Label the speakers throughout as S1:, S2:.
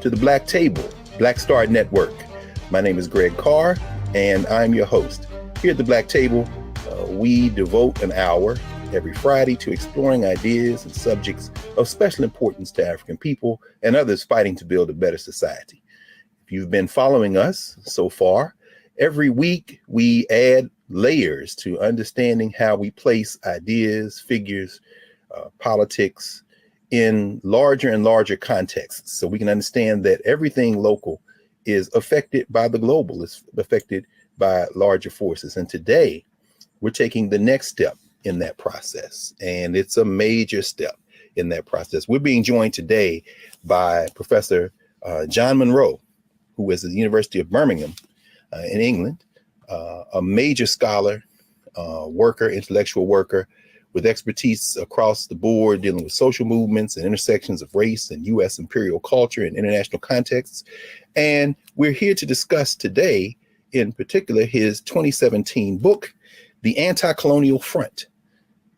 S1: to the Black Table, Black Star Network. My name is Greg Carr, and I'm your host. Here at the Black Table, we devote an hour every Friday to exploring ideas and subjects of special importance to African people and others fighting to build a better society. If you've been following us so far, every week we add layers to understanding how we place ideas, figures, politics in larger and larger contexts, so we can understand that everything local is affected by the global, is affected by larger forces. And today we're taking the next step in that process, and it's a major step in that process. We're being joined today by Professor John Monroe, who is at the University of Birmingham in England, a major scholar, worker, intellectual worker with expertise across the board dealing with social movements and intersections of race and U.S. imperial culture and international contexts. And we're here to discuss today, in particular, his 2017 book, The Anticolonial Front,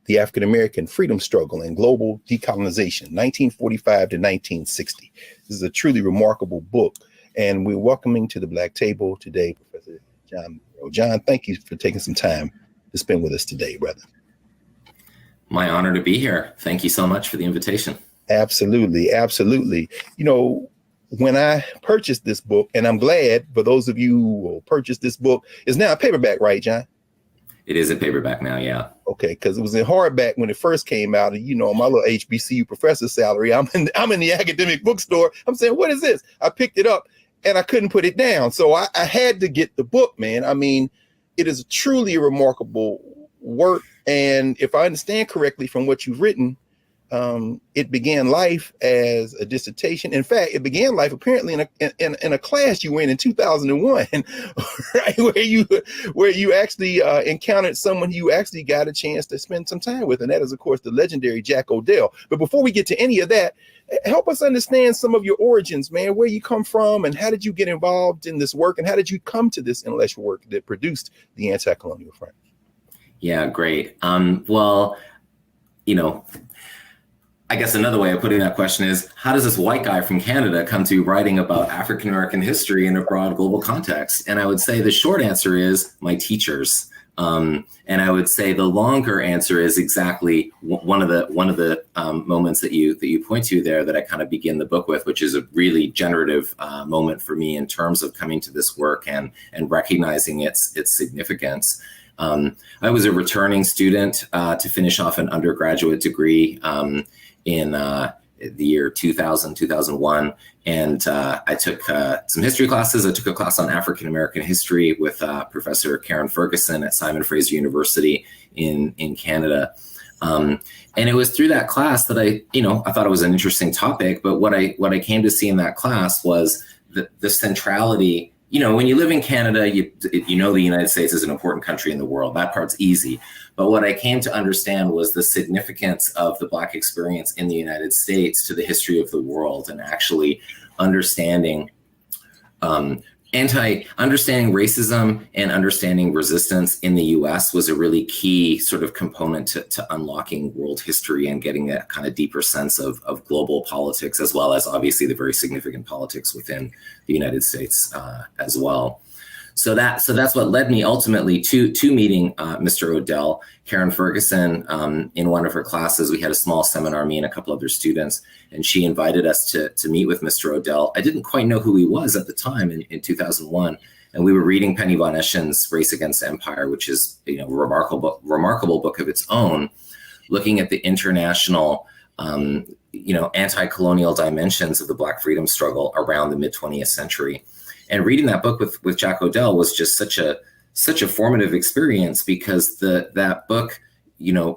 S1: The African American Freedom Struggle and Global Decolonization, 1945 to 1960. This is a truly remarkable book. And we're welcoming to the Black Table today, Professor John Monroe. John, thank you for taking some time to spend with us today, brother.
S2: My honor to be here. Thank you so much for the invitation.
S1: Absolutely, absolutely. You know, when I purchased this book, and I'm glad for those of you who will purchase this book, it's now a paperback, right, John?
S2: It is a paperback now, yeah.
S1: Okay, because it was in hardback when it first came out, and you know, my little HBCU professor salary, I'm in the academic bookstore. I'm saying, what is this? I picked it up and I couldn't put it down, so I had to get the book, man. I mean, it is truly a remarkable work, and if I understand correctly from what you've written, it began life as a dissertation. In fact, it began life apparently in a class you were in 2001, right? Where you actually encountered someone you actually got a chance to spend some time with, and that is, of course, the legendary Jack Odell. But before we get to any of that, help us understand some of your origins, man. Where you come from, and how did you get involved in this work, and how did you come to this intellectual work that produced the Anticolonial Front?
S2: Yeah, great. Well, you know, I guess another way of putting that question is, how does this white guy from Canada come to writing about African American history in a broad global context? And I would say the short answer is my teachers. And I would say the longer answer is exactly one of the moments that you point to there that I kind of begin the book with, which is a really generative moment for me in terms of coming to this work and recognizing its significance. I was a returning student to finish off an undergraduate degree in the year 2001. And I took some history classes. I took a class on African American history with Professor Karen Ferguson at Simon Fraser University in Canada. And it was through that class that I thought it was an interesting topic. But what I came to see in that class was the centrality. You know, when you live in Canada, you know the United States is an important country in the world. That part's easy. But what I came to understand was the significance of the Black experience in the United States to the history of the world, and actually understanding understanding racism and understanding resistance in the US was a really key sort of component to unlocking world history and getting that kind of deeper sense of global politics, as well as obviously the very significant politics within the United States as well. So that's what led me ultimately to meeting Mr. Odell. Karen Ferguson, in one of her classes, we had a small seminar, me and a couple other students, and she invited us to meet with Mr. Odell. I didn't quite know who he was at the time in 2001, and we were reading Penny von Eschen's Race Against Empire, which is a remarkable book of its own, looking at the international anti-colonial dimensions of the Black freedom struggle around the mid-20th century. And reading that book with Jack Odell was just such a formative experience, because that book,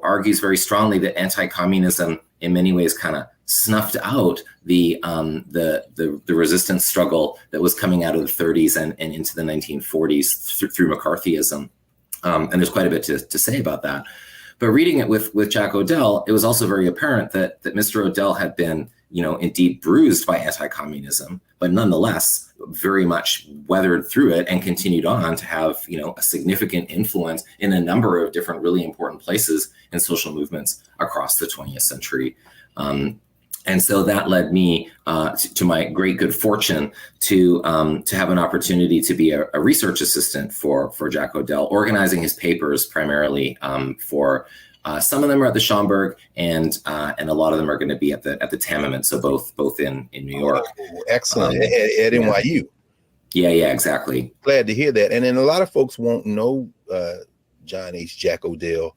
S2: argues very strongly that anti-communism in many ways kind of snuffed out the resistance struggle that was coming out of the 30s and into the 1940s through McCarthyism. And there's quite a bit to say about that. But reading it with Jack Odell, it was also very apparent that Mr. Odell had been, indeed bruised by anti-communism, but nonetheless very much weathered through it and continued on to have, a significant influence in a number of different really important places in social movements across the 20th century. And so that led me to my great good fortune to have an opportunity to be a research assistant for Jack O'Dell, organizing his papers primarily for some of them are at the Schomburg, and a lot of them are going to be at the Tamiment, so both in New York.
S1: Oh, excellent. At NYU.
S2: Yeah, exactly.
S1: Glad to hear that. And then a lot of folks won't know John H. Jack O'Dell,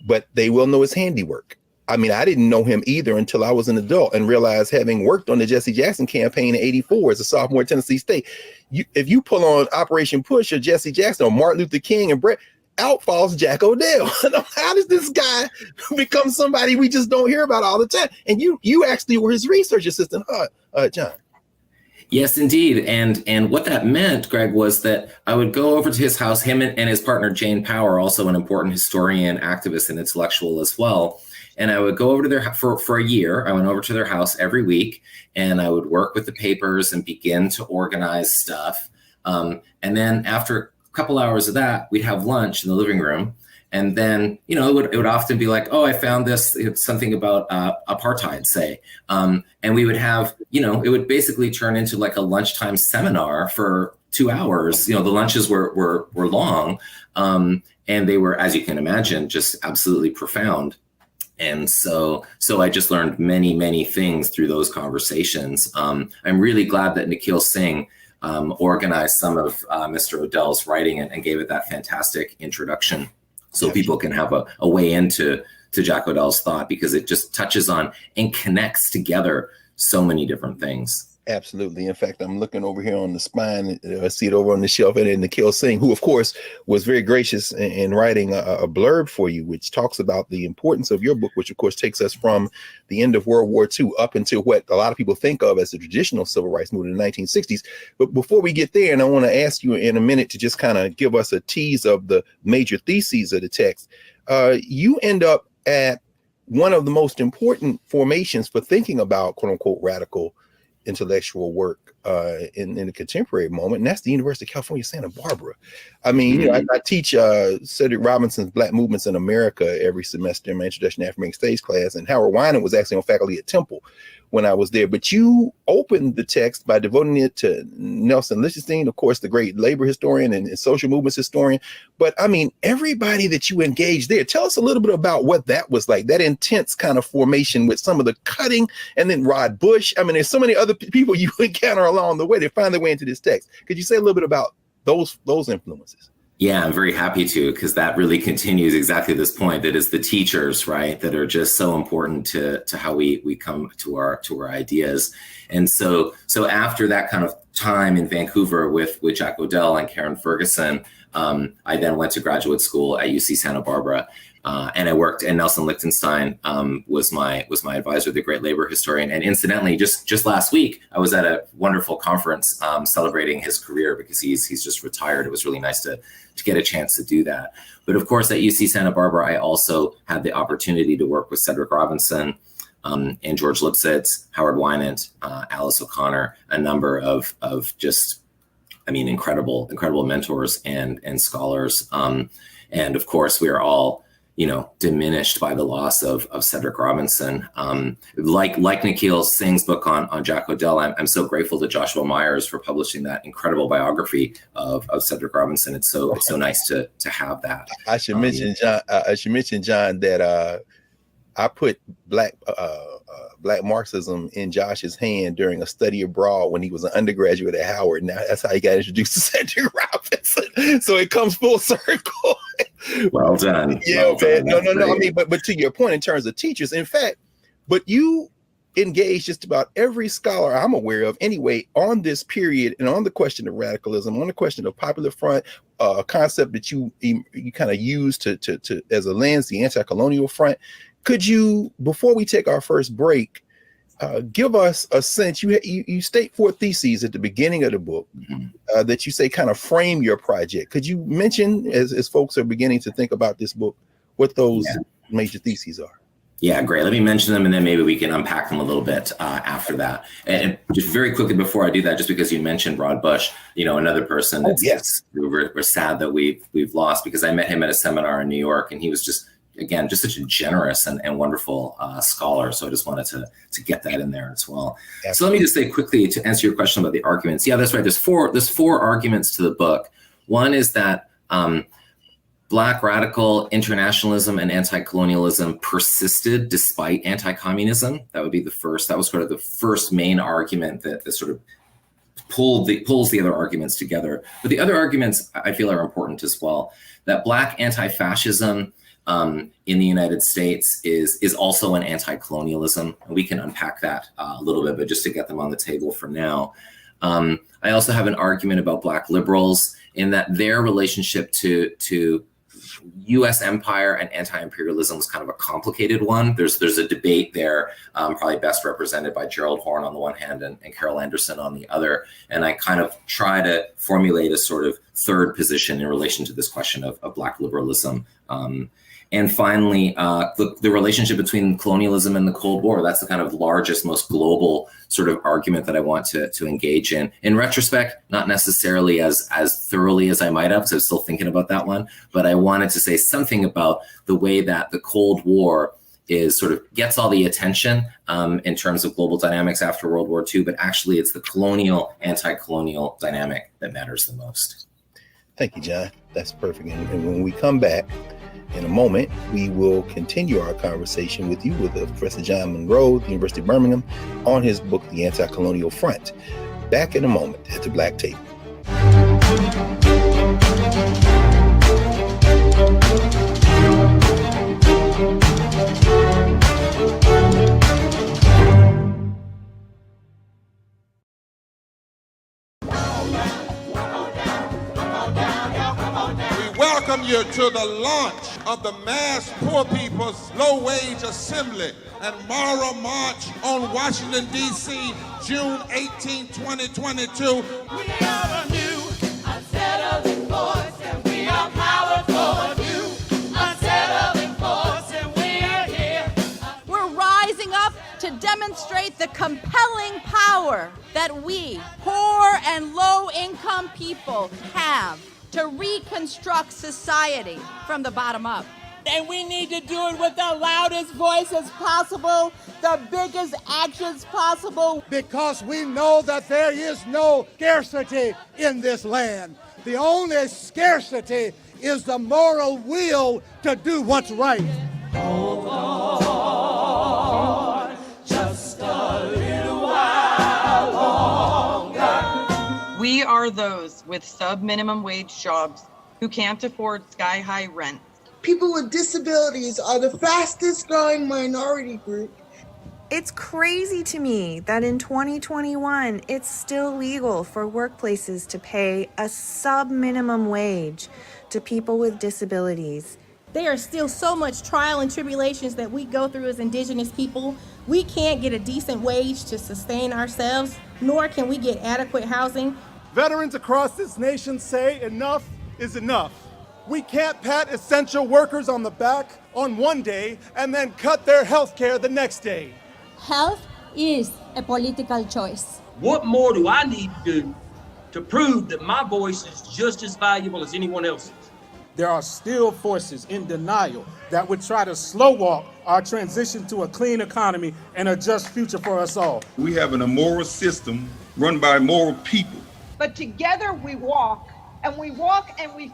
S1: but they will know his handiwork. I mean, I didn't know him either until I was an adult and realized, having worked on the Jesse Jackson campaign in '84 as a sophomore at Tennessee State, if you pull on Operation Push or Jesse Jackson or Martin Luther King and Brett, out falls Jack O'Dell. How does this guy become somebody we just don't hear about all the time? And you actually were his research assistant, John.
S2: Yes, indeed. And what that meant, Greg, was that I would go over to his house, him and his partner, Jane Power, also an important historian, activist, and intellectual as well. And I would go over to their for a year. I went over to their house every week, and I would work with the papers and begin to organize stuff. And then after a couple hours of that, we'd have lunch in the living room. And then, it would often be like, oh, I found this, it's something about apartheid, say. And we would have, it would basically turn into like a lunchtime seminar for 2 hours. The lunches were long, and they were, as you can imagine, just absolutely profound. And so I just learned many, many things through those conversations. I'm really glad that Nikhil Singh organized some of Mr. O'Dell's writing and gave it that fantastic introduction, so people can have a way into Jack O'Dell's thought, because it just touches on and connects together so many different things.
S1: Absolutely. In fact, I'm looking over here on the spine. I see it over on the shelf. And then Nikhil Singh, who, of course, was very gracious in writing a blurb for you, which talks about the importance of your book, which, of course, takes us from the end of World War II up into what a lot of people think of as the traditional civil rights movement in the 1960s. But before we get there, and I want to ask you in a minute to just kind of give us a tease of the major theses of the text, you end up at one of the most important formations for thinking about, quote unquote, radical intellectual work in the contemporary moment, and that's the University of California, Santa Barbara. I mean, I teach Cedric Robinson's Black Movements in America every semester in my Introduction to African Studies class, and Howard Winan was actually on faculty at Temple when I was there. But you opened the text by devoting it to Nelson Lichtenstein, of course, the great labor historian and social movements historian. But I mean, everybody that you engaged there, tell us a little bit about what that was like, that intense kind of formation with some of the cutting, and then Rod Bush. I mean, there's so many other people you encounter along the way that find their way into this text. Could you say a little bit about those influences?
S2: Yeah, I'm very happy to, because that really continues exactly this point, that is the teachers, right, that are just so important to how we come to our ideas. And so after that kind of time in Vancouver with Jack O'Dell and Karen Ferguson, I then went to graduate school at UC Santa Barbara. And I worked, and Nelson Lichtenstein was my advisor, the great labor historian. And incidentally, just last week, I was at a wonderful conference celebrating his career, because he's just retired. It was really nice to get a chance to do that. But of course, at UC Santa Barbara, I also had the opportunity to work with Cedric Robinson and George Lipsitz, Howard Winant, Alice O'Connor, a number of just, incredible mentors and scholars. And of course, we are all diminished by the loss of Cedric Robinson. Like Nikhil Singh's book on Jack O'Dell, I'm so grateful to Joshua Myers for publishing that incredible biography of Cedric Robinson. It's so nice to have that.
S1: I should mention, John, that I put Black Marxism in Josh's hand during a study abroad when he was an undergraduate at Howard. Now that's how he got introduced to Cedric Robinson. So it comes full circle.
S2: Well done.
S1: Yeah, man. No. I mean, but to your point in terms of teachers, in fact, but you engage just about every scholar I'm aware of anyway on this period and on the question of radicalism, on the question of Popular Front, a concept that you kind of use to as a lens, the Anticolonial Front. Could you, before we take our first break, give us a sense? You state 4 theses at the beginning of the book that you say kind of frame your project. Could you mention, as folks are beginning to think about this book, what those major theses are?
S2: Yeah, great. Let me mention them, and then maybe we can unpack them a little bit after that. And just very quickly before I do that, just because you mentioned Rod Bush, another person we're sad that we've lost, because I met him at a seminar in New York, and he was just again, just such a generous and wonderful scholar. So I just wanted to get that in there as well. Absolutely. So let me just say quickly to answer your question about the arguments. Yeah, that's right. There's four arguments to the book. One is that Black radical internationalism and anti-colonialism persisted despite anti-communism. That would be the first. That was sort of the first main argument that sort of pulls the other arguments together. But the other arguments I feel are important as well. That Black anti-fascism in the United States is also an anti-colonialism. And we can unpack that a little bit, but just to get them on the table for now. I also have an argument about Black liberals in that their relationship to U.S. empire and anti-imperialism was kind of a complicated one. There's a debate there, probably best represented by Gerald Horne on the one hand and Carol Anderson on the other. And I kind of try to formulate a sort of third position in relation to this question of Black liberalism. And finally, the relationship between colonialism and the Cold War. That's the kind of largest, most global sort of argument that I want to engage in. In retrospect, not necessarily as thoroughly as I might have, because I was still thinking about that one. But I wanted to say something about the way that the Cold War is sort of gets all the attention in terms of global dynamics after World War II, but actually it's the colonial, anti-colonial dynamic that matters the most.
S1: Thank you, John. That's perfect. And when we come back, in a moment, we will continue our conversation with you with Professor John Monroe at the University of Birmingham on his book, The Anticolonial Front. Back in a moment at the Black Table.
S3: Welcome you to the launch of the Mass Poor People's Low Wage Assembly and Moral March on Washington, D.C., June 18, 2022.
S4: We are a new, unsettling force, and we are powerful. New, unsettling force, and we are here.
S5: We're rising up to demonstrate the compelling power that we, poor and low-income people, have to reconstruct society from the bottom up.
S6: And we need to do it with the loudest voices possible, the biggest actions possible.
S7: Because we know that there is no scarcity in this land. The only scarcity is the moral will to do what's right.
S4: Hold on, just a little while longer.
S8: We are those with sub-minimum wage jobs who can't afford sky-high rent.
S9: People with disabilities are the fastest growing minority group.
S10: It's crazy to me that in 2021, it's still legal for workplaces to pay a sub-minimum wage to people with disabilities.
S11: There are still so much trial and tribulations that we go through as Indigenous people. We can't get a decent wage to sustain ourselves, nor can we get adequate housing.
S7: Veterans across this nation say enough is enough. We can't pat essential workers on the back on one day and then cut their health care the next day.
S12: Health is a political choice.
S13: What more do I need to do to prove that my voice is just as valuable as anyone else's?
S14: There are still forces in denial that would try to slow walk our transition to a clean economy and a just future for us all.
S3: We have an immoral system run by immoral people.
S15: But together we walk, and we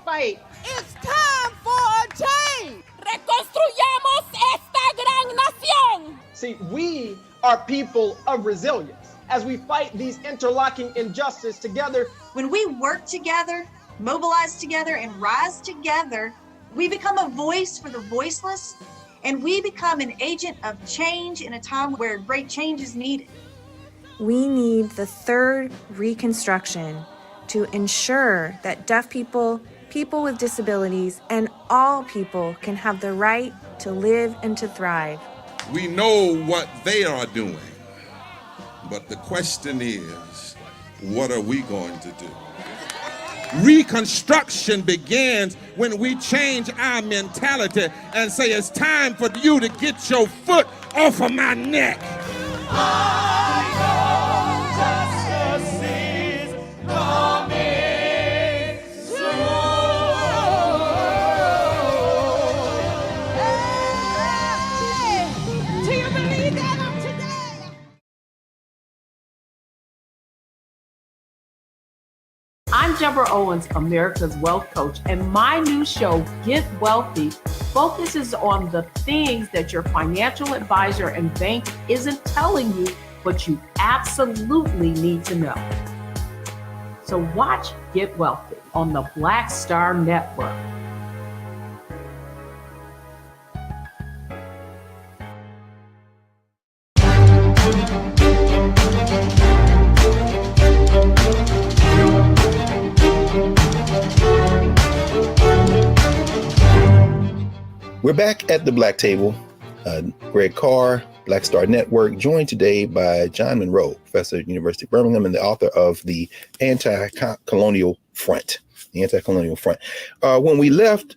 S15: fight.
S6: It's time for a change. Reconstruyamos esta gran nación.
S16: See, we are people of resilience as we fight these interlocking injustices together.
S17: When we work together, mobilize together, and rise together, we become a voice for the voiceless, and we become an agent of change in a time where great change is needed.
S10: We need the third reconstruction to ensure that deaf people, people with disabilities, and all people can have the right to live and to thrive.
S3: We know what they are doing, but the question is, what are we going to do? Reconstruction begins when we change our mentality and say it's time for you to get your foot off of my neck.
S18: I'm Deborah Owens, America's Wealth Coach, and my new show, Get Wealthy, focuses on the things that your financial advisor and bank isn't telling you, but you absolutely need to know. So watch Get Wealthy on the Black Star Network.
S1: We're back at the Black Table. Greg Carr, Black Star Network, joined today by John Monroe, professor at the University of Birmingham and the author of the Anticolonial Front. The Anticolonial Front. When we left,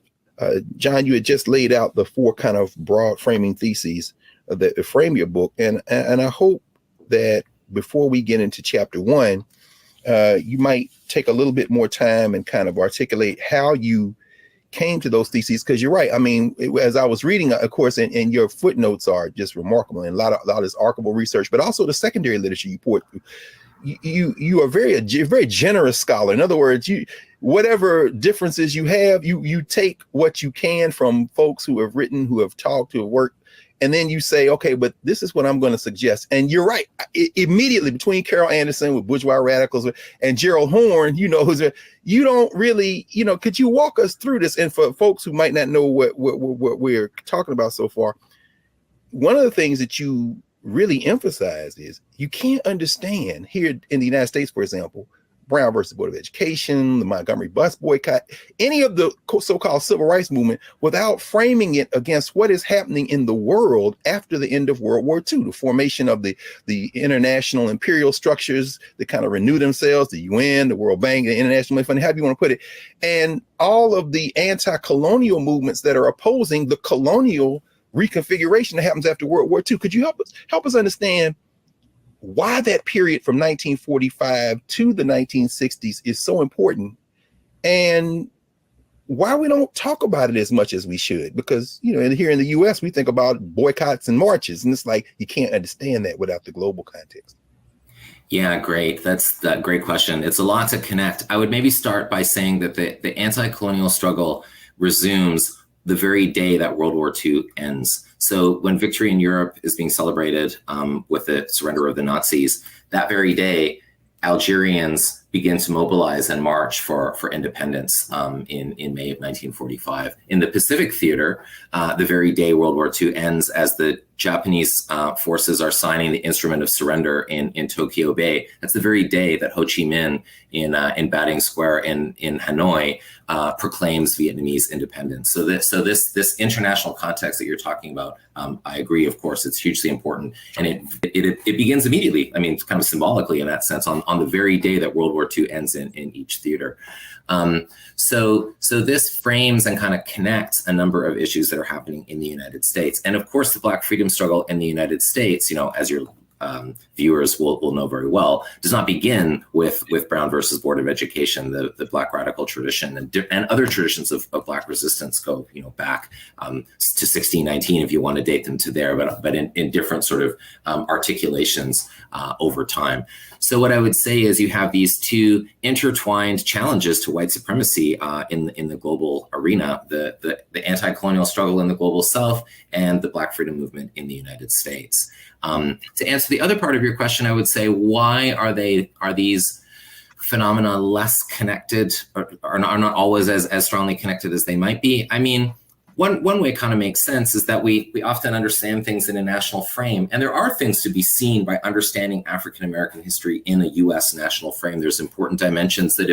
S1: John, you had just laid out the four kind of broad framing theses that frame your book, and I hope that before we get into chapter one, you might take a little bit more time and kind of articulate how you came to those theses, because you're right. I mean, as I was reading, of course, and your footnotes are just remarkable, and a lot of this archival research, but also the secondary literature you poured through. You are very generous scholar. In other words, whatever differences you have, you take what you can from folks who have written, who have talked, who have worked, and then you say, okay, but this is what I'm going to suggest. And you're right. Immediately between Carol Anderson with Bourgeois Radicals and Gerald Horne, you don't really, could you walk us through this? And for folks who might not know what we're talking about so far, one of the things that you really emphasize is you can't understand here in the United States, for example, Brown versus Board of Education, the Montgomery bus boycott, any of the so-called civil rights movement without framing it against what is happening in the world after the end of World War II, the formation of the international imperial structures that kind of renew themselves, the UN, the World Bank, the International Money Fund, however you want to put it, and all of the anti-colonial movements that are opposing the colonial reconfiguration that happens after World War II. Could you help us understand why that period from 1945 to the 1960s is so important, and why we don't talk about it as much as we should? Because, here in the US, we think about boycotts and marches, and it's like, you can't understand that without the global context.
S2: Yeah, great. That's a great question. It's a lot to connect. I would maybe start by saying that the anti-colonial struggle resumes the very day that World War II ends. So when victory in Europe is being celebrated with the surrender of the Nazis, that very day, Algerians begin to mobilize and march for independence in May of 1945. In the Pacific Theater, the very day World War II ends, as the Japanese forces are signing the instrument of surrender in Tokyo Bay. That's the very day that Ho Chi Minh in Bandung Square in Hanoi proclaims Vietnamese independence. So this international context that you're talking about, I agree. Of course, it's hugely important, and it begins immediately. I mean, kind of symbolically in that sense, on the very day that World War II ends in each theater. So this frames and kind of connects a number of issues that are happening in the United States. And of course, the Black freedom struggle in the United States, as your viewers will know very well, does not begin with Brown versus Board of Education. The Black radical tradition and other traditions of Black resistance go back to 1619, if you want to date them to there, but in different sort of articulations over time. So what I would say is you have these two intertwined challenges to white supremacy in the global arena: the anti-colonial struggle in the global South and the Black freedom movement in the United States. To answer the other part of your question, I would say, why are these phenomena less connected, or are not always as strongly connected as they might be? I mean, one way it kind of makes sense is that we often understand things in a national frame, and there are things to be seen by understanding African-American history in a U.S. national frame. There's important dimensions that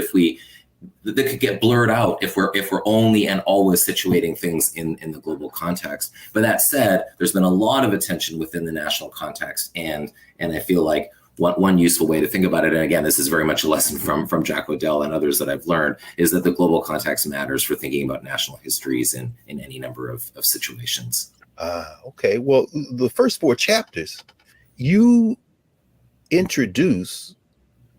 S2: that could get blurred out if we're only and always situating things in the global context. But that said, there's been a lot of attention within the national context, and I feel like one useful way to think about it, and again, this is very much a lesson from Jack Odell and others that I've learned, is that the global context matters for thinking about national histories in any number of situations.
S1: Okay. Well, the first 4 chapters, you introduce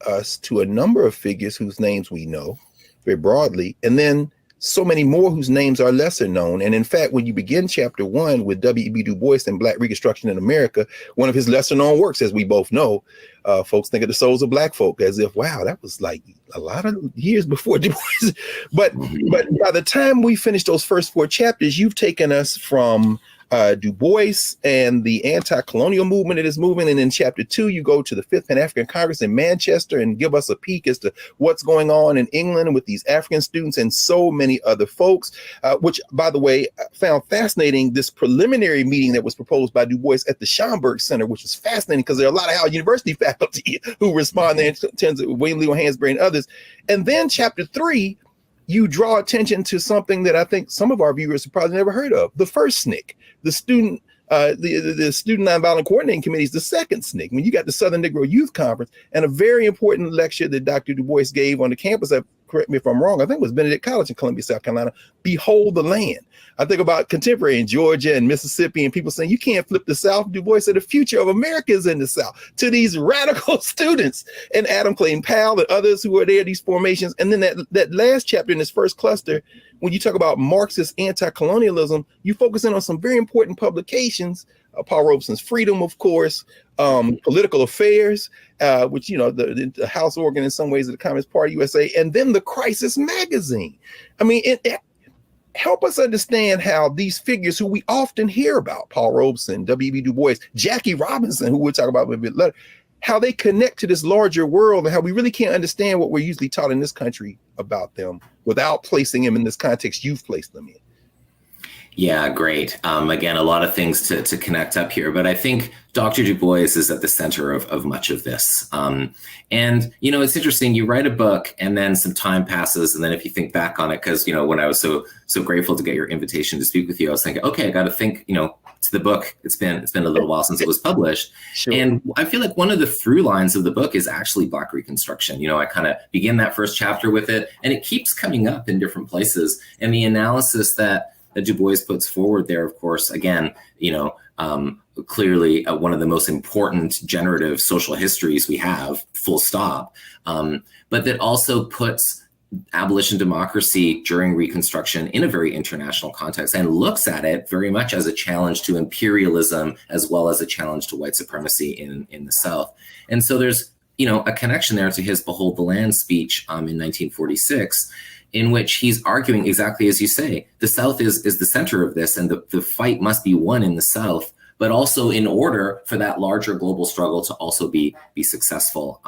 S1: us to a number of figures whose names we know very broadly, and then so many more whose names are lesser known. And in fact, when you begin chapter 1 with W.E.B. Du Bois and Black Reconstruction in America, one of his lesser known works, as we both know, folks think of the souls of Black folk as if, wow, that was like a lot of years before Du Bois. But by the time we finish those first 4 chapters, you've taken us from Du Bois and the anti-colonial movement that is moving. And in chapter 2, you go to the 5th Pan-African Congress in Manchester and give us a peek as to what's going on in England with these African students and so many other folks, which, by the way, found fascinating this preliminary meeting that was proposed by Du Bois at the Schomburg Center, which was fascinating because there are a lot of Howard University faculty who respond there in terms of William Leo Hansberry and others. And then chapter 3, you draw attention to something that I think some of our viewers have probably never heard of, the first SNCC. The student nonviolent coordinating committee is the second SNCC. When you got the Southern Negro Youth Conference and a very important lecture that Dr. Du Bois gave on the campus, correct me if I'm wrong, I think it was Benedict College in Columbia, South Carolina, Behold the Land. I think about contemporary in Georgia and Mississippi and people saying, you can't flip the South. Du Bois said the future of America is in the South, to these radical students and Adam Clayton Powell and others who are there, these formations. And then that last chapter in this first cluster, when you talk about Marxist anti-colonialism, you focus in on some very important publications, Paul Robeson's Freedom, of course, Political Affairs, which, you know, the house organ in some ways of the Communist Party USA, and then the Crisis magazine. I mean, help us understand how these figures who we often hear about, Paul Robeson, W.E.B. Du Bois, Jackie Robinson, who we'll talk about a bit later, how they connect to this larger world and how we really can't understand what we're usually taught in this country about them without placing them in this context you've placed them in.
S2: Yeah, great. Again, a lot of things to connect up here, but I think Dr. Du Bois is at the center of much of this. And, you know, it's interesting, you write a book and then some time passes. And then if you think back on it, because, you know, when I was so grateful to get your invitation to speak with you, I was thinking, okay, I got to think, you know, to the book. It's been a little while since it was published. Sure. And I feel like one of the through lines of the book is actually Black Reconstruction. You know, I kind of begin that first chapter with it and it keeps coming up in different places. And the analysis that Du Bois puts forward there, of course, again, you know, clearly one of the most important generative social histories we have, full stop, but that also puts abolition democracy during Reconstruction in a very international context and looks at it very much as a challenge to imperialism as well as a challenge to white supremacy in the South. And so there's, you know, a connection there to his Behold the Land speech in 1946, in which he's arguing exactly as you say, the South is the center of this and the fight must be won in the South, but also in order for that larger global struggle to also be successful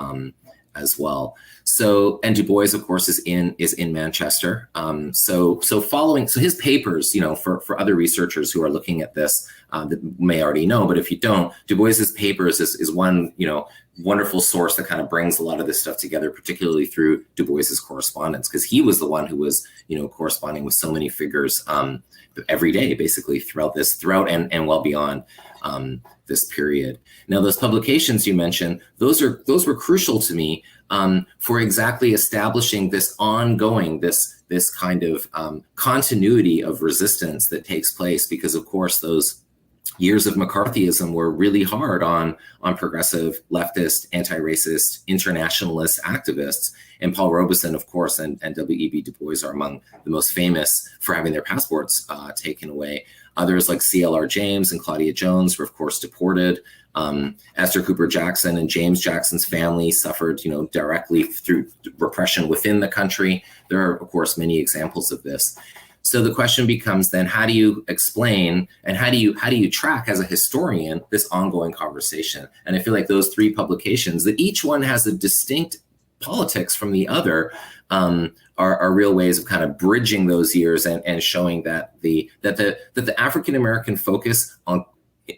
S2: as well. So, and Du Bois, of course, is in Manchester. So his papers, you know, for other researchers who are looking at this that may already know, but if you don't, Du Bois's papers is one, you know, wonderful source that kind of brings a lot of this stuff together, particularly through Du Bois's correspondence, because he was the one who was, you know, corresponding with so many figures every day, basically throughout and well beyond this period. Now, those publications you mentioned, those were crucial to me for exactly establishing this ongoing, this kind of continuity of resistance that takes place, because of course those years of McCarthyism were really hard on progressive, leftist, anti-racist, internationalist activists. And Paul Robeson, of course, and W.E.B. Du Bois are among the most famous for having their passports taken away. Others like C.L.R. James and Claudia Jones were, of course, deported. Esther Cooper Jackson and James Jackson's family suffered, you know, directly through repression within the country. There are, of course, many examples of this. So the question becomes then, how do you explain and how do you track as a historian this ongoing conversation? And I feel like those three publications, that each one has a distinct politics from the other, are real ways of kind of bridging those years and showing that the African American focus on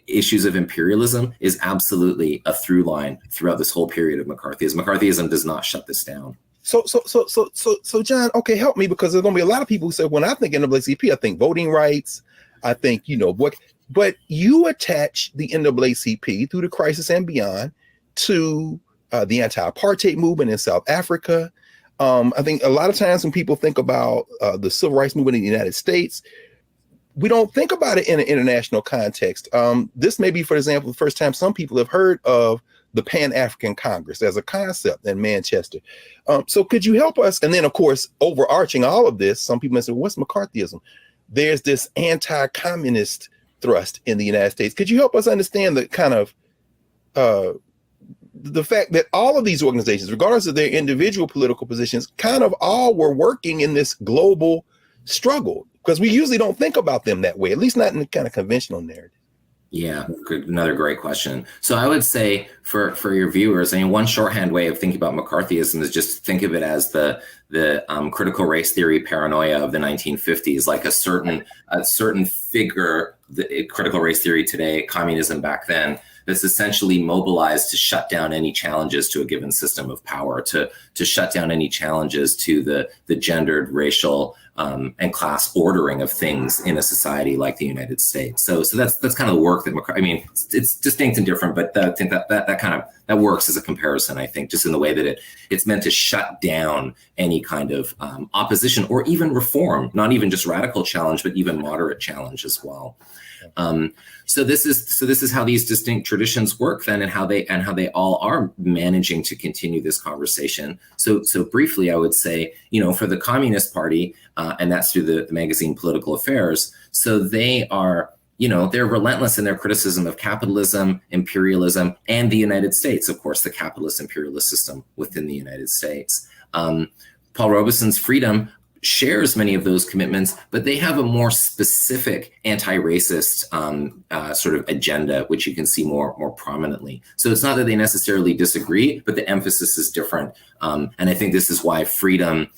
S2: issues of imperialism is absolutely a through line throughout this whole period of McCarthyism. McCarthyism does not shut this down.
S1: So John, okay, help me, because there's gonna be a lot of people who say, when I think NAACP, I think voting rights, I think, you know, but you attach the NAACP through the crisis and beyond to the anti-apartheid movement in South Africa. I think a lot of times when people think about the civil rights movement in the United States, we don't think about it in an international context. This may be, for example, the first time some people have heard of the Pan-African Congress as a concept in Manchester. So could you help us? And then, of course, overarching all of this, some people may say, what's McCarthyism? There's this anti-communist thrust in the United States. Could you help us understand the kind of the fact that all of these organizations, regardless of their individual political positions, kind of all were working in this global struggle? Because we usually don't think about them that way, at least not in the kind of conventional narrative.
S2: Yeah, another great question. So I would say for your viewers, I mean, one shorthand way of thinking about McCarthyism is just think of it as the critical race theory paranoia of the 1950s, like a certain figure, the critical race theory today, communism back then, that's essentially mobilized to shut down any challenges to a given system of power, to shut down any challenges to the gendered, racial, and class ordering of things in a society like the United States. So that's kind of the work that I mean, it's distinct and different, but I think that works as a comparison, I think, just in the way that it's meant to shut down any kind of opposition or even reform, not even just radical challenge, but even moderate challenge as well. So this is how these distinct traditions work then, and how they all are managing to continue this conversation. So briefly, I would say, for the Communist Party, and that's through the magazine Political Affairs. So they are, they're relentless in their criticism of capitalism, imperialism, and the United States, of course, the capitalist imperialist system within the United States. Paul Robeson's Freedom shares many of those commitments, but they have a more specific anti-racist sort of agenda, which you can see more prominently. So it's not that they necessarily disagree, but the emphasis is different. And I think this is why Freedom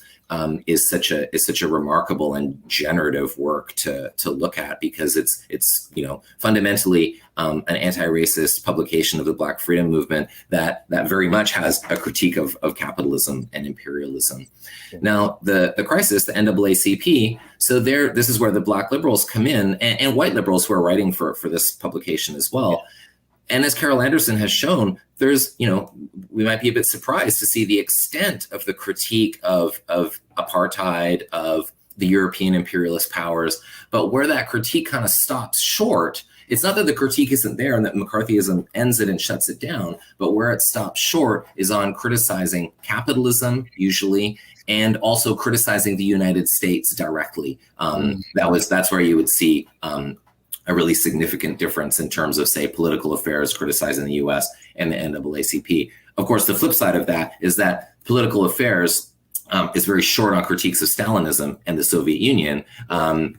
S2: is such a remarkable and generative work to look at, because it's fundamentally an anti-racist publication of the Black Freedom Movement that very much has a critique of capitalism and imperialism. Now, the crisis, the NAACP, so this is where the Black liberals come in, and white liberals who are writing for this publication as well. And as Carol Anderson has shown, there's, we might be a bit surprised to see the extent of the critique of apartheid, of the European imperialist powers, but where that critique kind of stops short. It's not that the critique isn't there and that McCarthyism ends it and shuts it down, but where it stops short is on criticizing capitalism, usually, and also criticizing the United States directly. That's where you would see a really significant difference in terms of, say, Political Affairs criticizing the US and the NAACP. Of course, the flip side of that is that Political Affairs is very short on critiques of Stalinism and the Soviet Union,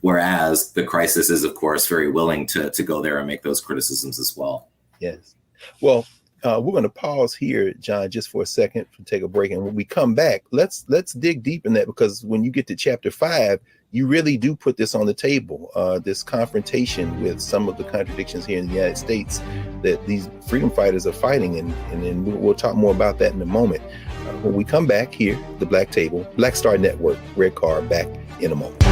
S2: whereas the crisis is, of course, very willing to go there and make those criticisms as well.
S1: Yes. Well, we're going to pause here, John, just for a second to take a break. And when we come back, let's dig deep in that, because when you get to chapter 5, you really do put this on the table, this confrontation with some of the contradictions here in the United States that these freedom fighters are fighting. And then we'll talk more about that in a moment. When we come back here, the Black Table, Black Star Network, Greg Carr, back in a moment.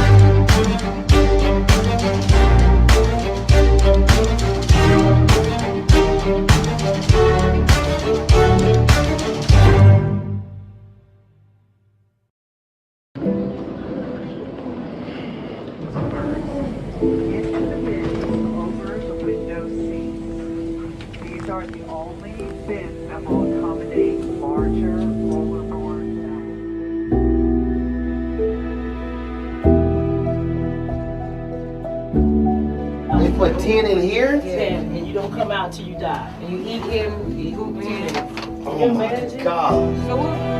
S19: What, 10 in here?
S20: 10, and you don't come out till you die. And you eat him, you hoop 10.
S19: Oh my God.
S20: So what?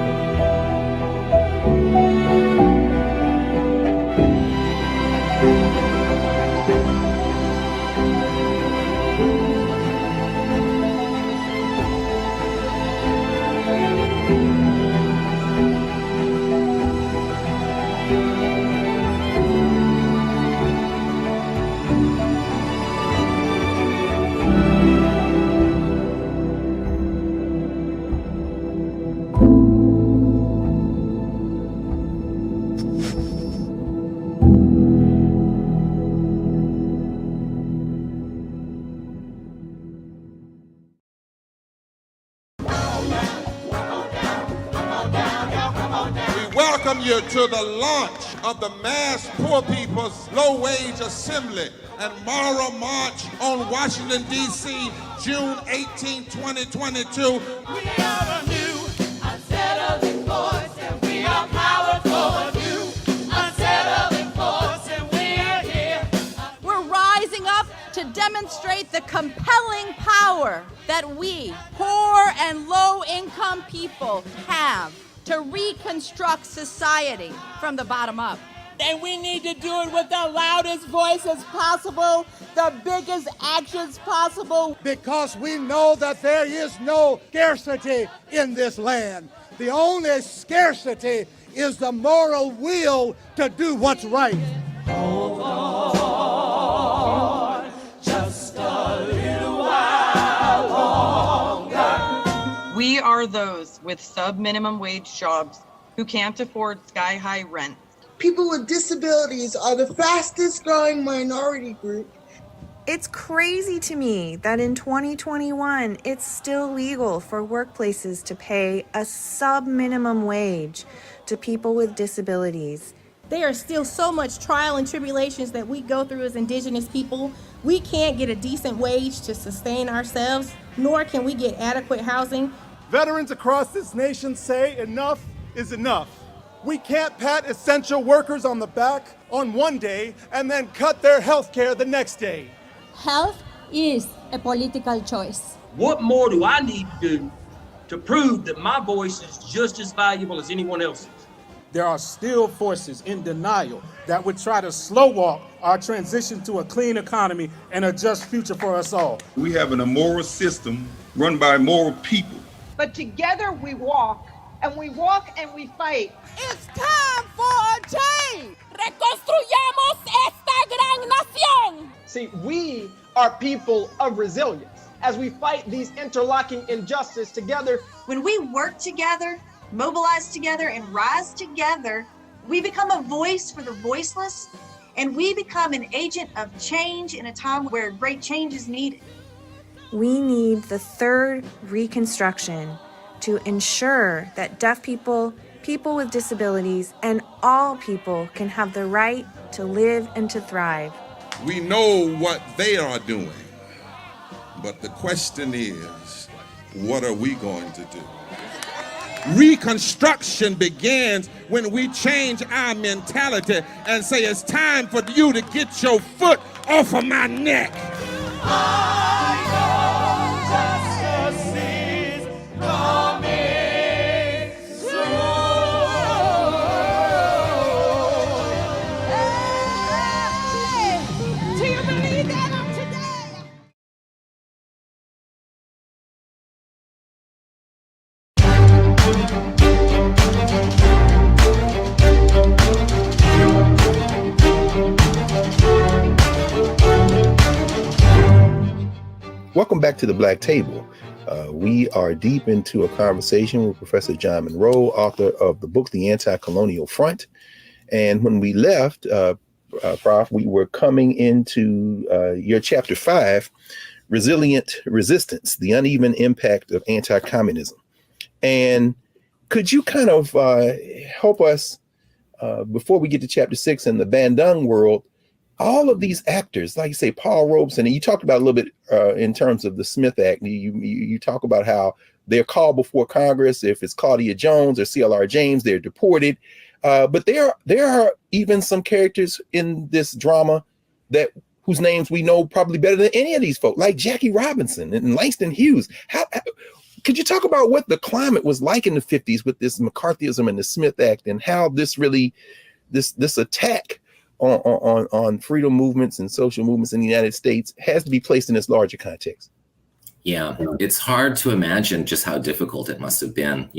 S3: welcome you to the launch of the mass poor people's low-wage assembly and moral march on Washington, D.C., June 18, 2022.
S4: We are a new, unsettling force, and we are powerful. A new, unsettling force, and we are here.
S5: We're rising up to demonstrate the compelling power that we, poor and low-income people, have to reconstruct society from the bottom up.
S6: And we need to do it with the loudest voices possible, the biggest actions possible.
S7: Because we know that there is no scarcity in this land. The only scarcity is the moral will to do what's right.
S4: Hold on, just a little while longer.
S8: We are those with sub-minimum wage jobs who can't afford sky-high rent.
S9: People with disabilities are the fastest growing minority group.
S10: It's crazy to me that in 2021, it's still legal for workplaces to pay a sub-minimum wage to people with disabilities.
S11: There are still so much trial and tribulations that we go through as Indigenous people. We can't get a decent wage to sustain ourselves, nor can we get adequate housing.
S7: Veterans across this nation say enough is enough. We can't pat essential workers on the back on one day and then cut their health care the next day.
S12: Health is a political choice.
S13: What more do I need to do to prove that my voice is just as valuable as anyone else's?
S14: There are still forces in denial that would try to slow walk our transition to a clean economy and a just future for us all.
S3: We have an immoral system run by immoral people.
S15: But together we walk, and we walk and we fight.
S6: It's time for a change. Reconstruyamos esta gran nación.
S16: See, we are people of resilience. As we fight these interlocking injustices together,
S17: When we work together, mobilize together, and rise together, we become a voice for the voiceless, and we become an agent of change in a time where great change is needed.
S10: We need the third reconstruction to ensure that deaf people, people with disabilities, and all people can have the right to live and to thrive.
S3: We know what they are doing, but the question is, what are we going to do? Reconstruction begins when we change our mentality and say it's time for you to get your foot off of my neck.
S4: Justice is coming soon.
S6: Hey, do you believe that of today?
S1: Welcome back to the Black Table. We are deep into a conversation with Professor John Monroe, author of the book, The Anticolonial Front. And when we left, Prof, we were coming into your chapter 5, Resilient Resistance, the Uneven Impact of Anti-Communism. And could you kind of help us, before we get to chapter 6 in the Bandung world, all of these actors, like you say, Paul Robeson, and you talked about a little bit in terms of the Smith Act. You talk about how they're called before Congress. If it's Claudia Jones or CLR James, they're deported. But there are even some characters in this drama whose names we know probably better than any of these folks, like Jackie Robinson and Langston Hughes. How could you talk about what the climate was like in the 50s with this McCarthyism and the Smith Act, and how this really, this attack on freedom movements and social movements in the United States has to be placed in this larger context?
S2: Yeah, it's hard to imagine just how difficult it must have been,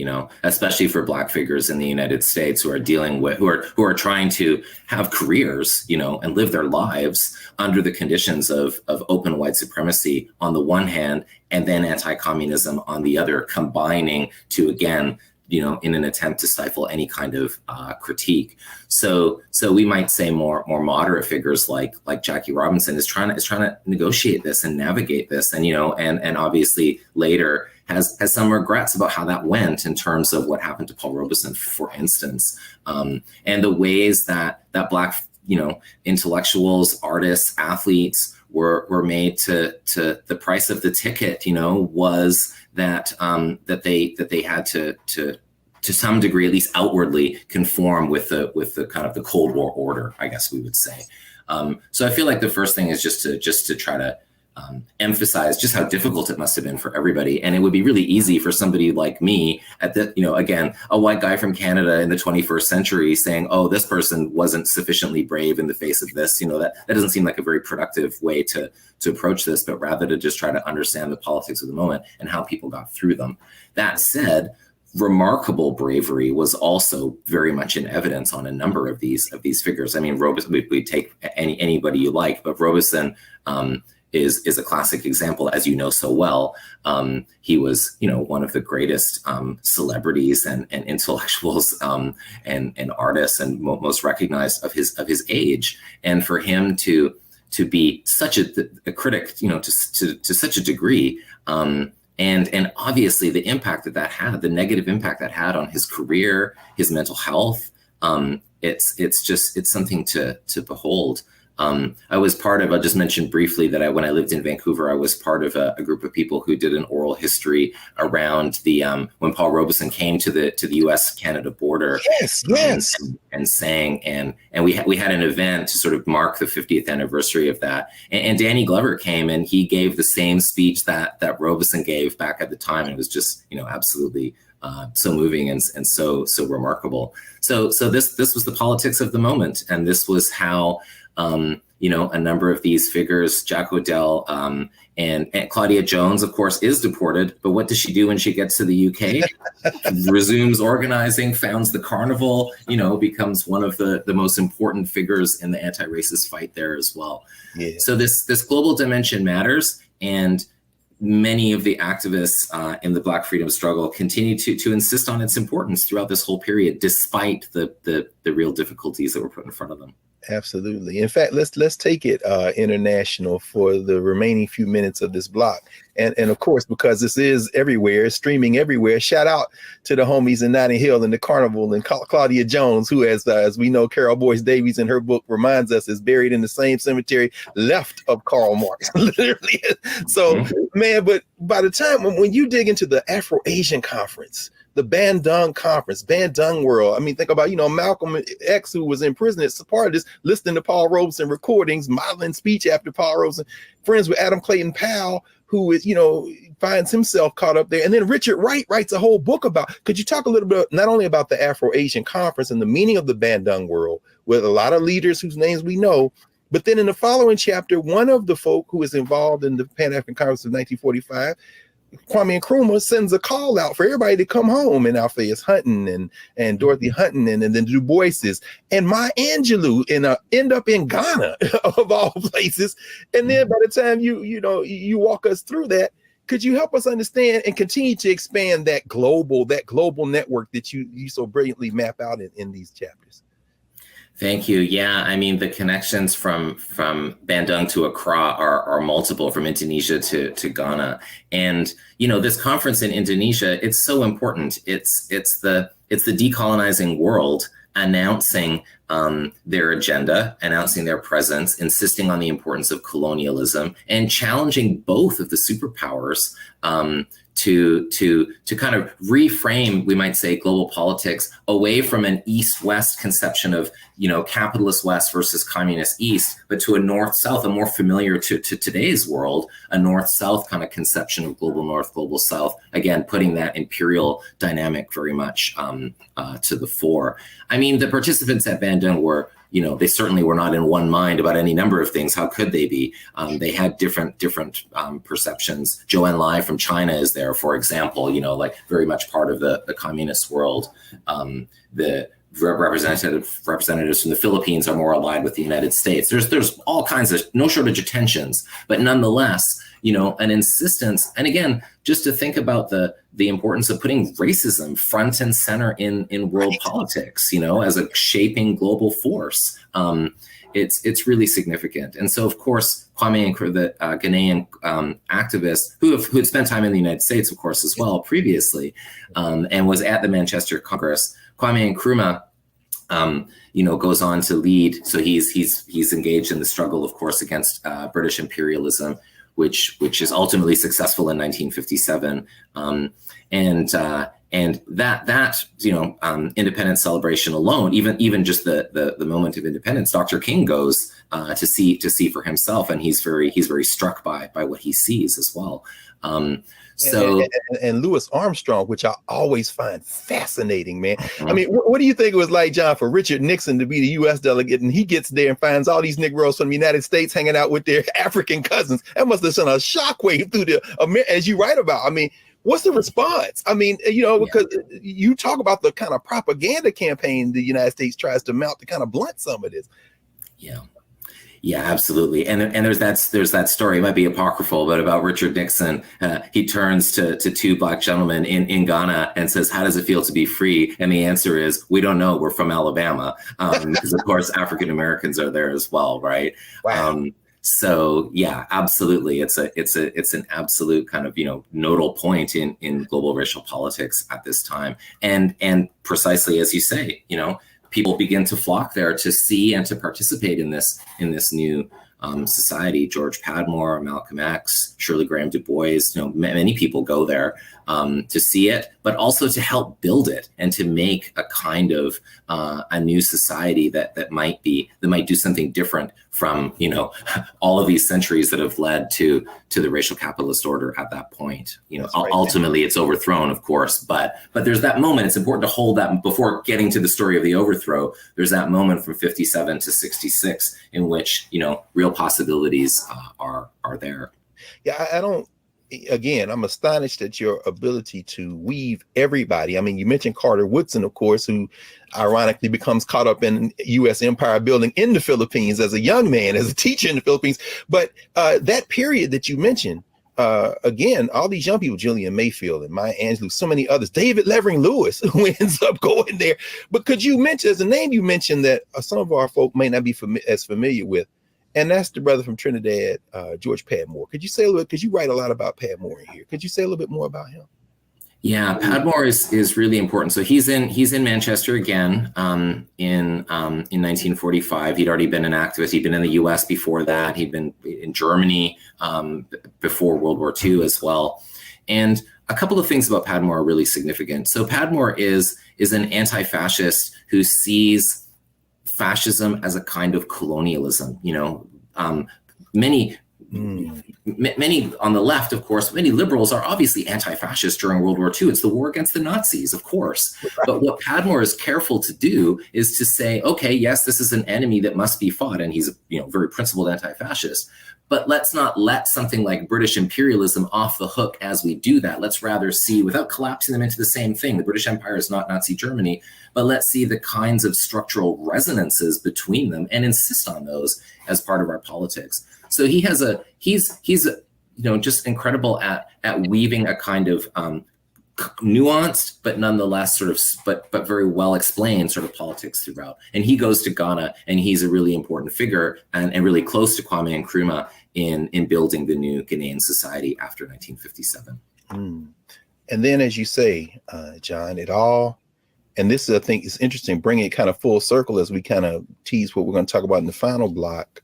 S2: especially for Black figures in the United States who are dealing with, who are trying to have careers, and live their lives under the conditions of open white supremacy on the one hand, and then anti-communism on the other, combining to, again, in an attempt to stifle any kind of critique. So we might say more moderate figures like Jackie Robinson is trying to negotiate this and navigate this, and and obviously later has some regrets about how that went in terms of what happened to Paul Robeson, for instance, and the ways that Black, intellectuals, artists, athletes were made to the price of the ticket, was that they had to some degree, at least outwardly, conform with the kind of the Cold War order, I guess we would say. So I feel like the first thing is just to try to emphasize just how difficult it must have been for everybody. And it would be really easy for somebody like me again, a white guy from Canada in the 21st century saying, oh, this person wasn't sufficiently brave in the face of this. That doesn't seem like a very productive way to approach this, but rather to just try to understand the politics of the moment and how people got through them. That said, remarkable bravery was also very much in evidence on a number of these figures. I mean, Robeson, we take anybody you like, but Robeson is a classic example, as you know so well. He was, one of the greatest celebrities and intellectuals and artists and most recognized of his age. And for him to be such a critic, to such a degree, and obviously the impact that had, the negative impact that had on his career, his mental health, it's something to behold. I was part of, I'll just mention briefly that when I lived in Vancouver, I was part of a group of people who did an oral history around when Paul Robeson came to the US-Canada border.
S1: Yes.
S2: And sang, and we had an event to sort of mark the 50th anniversary of that. And Danny Glover came and he gave the same speech that Robeson gave back at the time. And it was just, absolutely so moving and so remarkable. So this was the politics of the moment, and this was how a number of these figures, Jack O'Dell and Claudia Jones, of course, is deported. But what does she do when she gets to the UK? Resumes organizing, founds the Carnival, becomes one of the most important figures in the anti-racist fight there as well. Yeah. So this global dimension matters, and many of the activists in the Black freedom struggle continue to insist on its importance throughout this whole period, despite the real difficulties that were put in front of them.
S1: Absolutely. In fact, let's take it international for the remaining few minutes of this block. And of course, because this is everywhere, streaming everywhere, shout out to the homies in Notting Hill and the Carnival and Claudia Jones, who, as we know, Carol Boyce Davies in her book reminds us, is buried in the same cemetery left of Karl Marx, literally. So, man, but by the time when you dig into the Afro-Asian Conference, the Bandung Conference, Bandung World. I mean, think about, Malcolm X, who was in prison as part of this, listening to Paul Robeson recordings, modeling speech after Paul Robeson, friends with Adam Clayton Powell, who is, finds himself caught up there. And then Richard Wright writes a whole book could you talk a little bit, not only about the Afro-Asian Conference and the meaning of the Bandung World, with a lot of leaders whose names we know, but then in the following chapter, one of the folk who is involved in the Pan-African Conference of 1945, Kwame Nkrumah, sends a call out for everybody to come home, and Alphaeus Hunton and Dorothy Hunton and then Du Bois's and Maya Angelou end up in Ghana of all places. And then by the time you walk us through that, could you help us understand and continue to expand that global network that you so brilliantly map out in these chapters?
S2: Thank you. Yeah, I mean, the connections from Bandung to Accra are multiple, from Indonesia to Ghana. And, this conference in Indonesia, it's so important. It's the decolonizing world announcing their agenda, announcing their presence, insisting on the importance of colonialism, and challenging both of the superpowers to kind of reframe, we might say, global politics away from an East-West conception of, capitalist West versus communist East, but to a North-South, a more familiar to today's world, a North-South kind of conception of global North, global South, again, putting that imperial dynamic very much to the fore. I mean, the participants at Bandung were, they certainly were not in one mind about any number of things. How could they be? They had different perceptions. Zhou Enlai from China is there, for example, like very much part of the communist world. representatives from the Philippines are more aligned with the United States. There's all kinds of, no shortage of tensions, but nonetheless, an insistence. And again, just to think about the importance of putting racism front and center in world politics, as a shaping global force. It's really significant. And so, of course, Kwame Nkrumah, the Ghanaian activist who had spent time in the United States, of course, as well previously, and was at the Manchester Congress. Kwame Nkrumah, goes on to lead. So he's engaged in the struggle, of course, against British imperialism, which is ultimately successful in 1957. And that independence celebration alone, even just the moment of independence, Dr. King goes to see for himself, and he's very struck by what he sees as well.
S1: And Louis Armstrong, which I always find fascinating, man. I mean, what do you think it was like, John, for Richard Nixon to be the U.S. delegate, and he gets there and finds all these Negroes from the United States hanging out with their African cousins? That must have sent a shockwave through as you write about. I mean, what's the response? I mean, because you talk about the kind of propaganda campaign the United States tries to mount to kind of blunt some of this.
S2: Yeah, absolutely. And there's that story, it might be apocryphal, but about Richard Nixon. He turns to two black gentlemen in Ghana and says, "How does it feel to be free?" And the answer is, "We don't know. We're from Alabama." Because of course, African Americans are there as well, right? Wow. So yeah, absolutely. It's an absolute kind of, nodal point in global racial politics at this time. And precisely as you say, people begin to flock there to see and to participate in this new society. George Padmore, Malcolm X, Shirley Graham Du Bois, many people go there to see it, but also to help build it and to make a kind of a new society that might do something different from all of these centuries that have led to the racial capitalist order at that point. Ultimately it's overthrown, of course, but there's that moment. It's important to hold that before getting to the story of the overthrow. There's that moment from 57 to 66 in which real possibilities are there.
S1: Yeah, again, I'm astonished at your ability to weave everybody. I mean, you mentioned Carter Woodson, of course, who ironically becomes caught up in U.S. empire building in the Philippines as a young man, as a teacher in the Philippines. But that period that you mentioned, again, all these young people, Julian Mayfield and Maya Angelou, so many others, David Levering Lewis, who ends up going there. But could you mention, as a name you mentioned that some of our folk may not be as familiar with, and that's the brother from Trinidad, George Padmore. Could you say a little bit, because you write a lot about Padmore in here. Could you say a little bit more about him?
S2: Yeah, Padmore is really important. So he's in Manchester again in 1945. He'd already been an activist. He'd been in the U.S. before that. He'd been in Germany before World War II as well. And a couple of things about Padmore are really significant. So Padmore is an anti-fascist who sees fascism as a kind of colonialism. Many on the left, of course, many liberals are obviously anti-fascist during World War II. It's the war against the Nazis, of course. But what Padmore is careful to do is to say, okay, yes, this is an enemy that must be fought, and he's a very principled anti-fascist. But let's not let something like British imperialism off the hook as we do that. Let's rather see, without collapsing them into the same thing, the British Empire is not Nazi Germany, but let's see the kinds of structural resonances between them and insist on those as part of our politics. So he's just incredible at weaving a kind of nuanced, but nonetheless but very well explained sort of politics throughout. And he goes to Ghana, and he's a really important figure and really close to Kwame Nkrumah in building the new Ghanaian society after 1957.
S1: And then, as you say, John, and this is, I think, is interesting, bringing it kind of full circle as we kind of tease what we're going to talk about in the final block.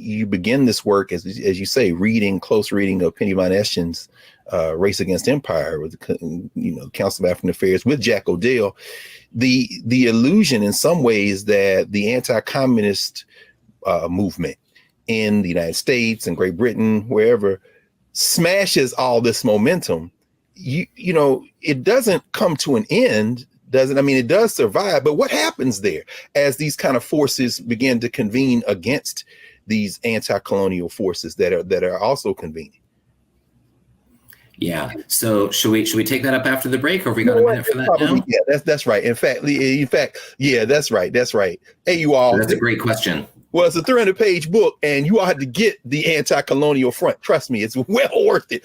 S1: You begin this work, as you say, close reading of Penny Von Eschen's Race Against Empire with the Council of African Affairs with Jack O'Dell. The illusion in some ways that the anti-communist movement in the United States and Great Britain, wherever, smashes all this momentum. It doesn't come to an end, does it? I mean, it does survive, but what happens there as these kind of forces begin to convene against these anti-colonial forces that are also convening?
S2: Yeah. So should we take that up after the break, or have we got a minute for that now?
S1: Yeah, that's right. In fact, yeah, that's right. That's right. Hey, you all.
S2: That's a great question.
S1: Well, it's a 300-page book, and you all have to get the Anticolonial Front. Trust me, it's well worth it.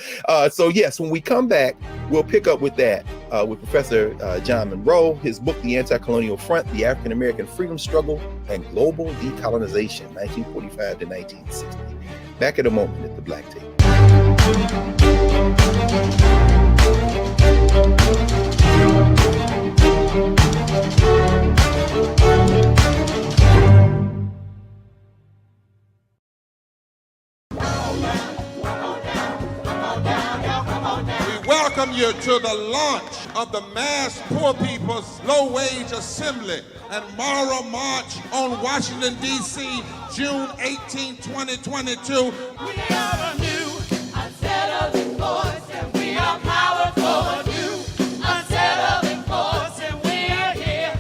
S1: So yes, when we come back, we'll pick up with that with Professor John Monroe, his book, The Anticolonial Front, The African American Freedom Struggle and Global Decolonization, 1945 to 1960. Back in a moment at the Black Table.
S3: Welcome you to the launch of the Mass Poor People's Low-Wage Assembly and Munro March on Washington, D.C., June 18, 2022.
S4: We are a new, unsettling force, and we are powerful. New, unsettling force, and we are here.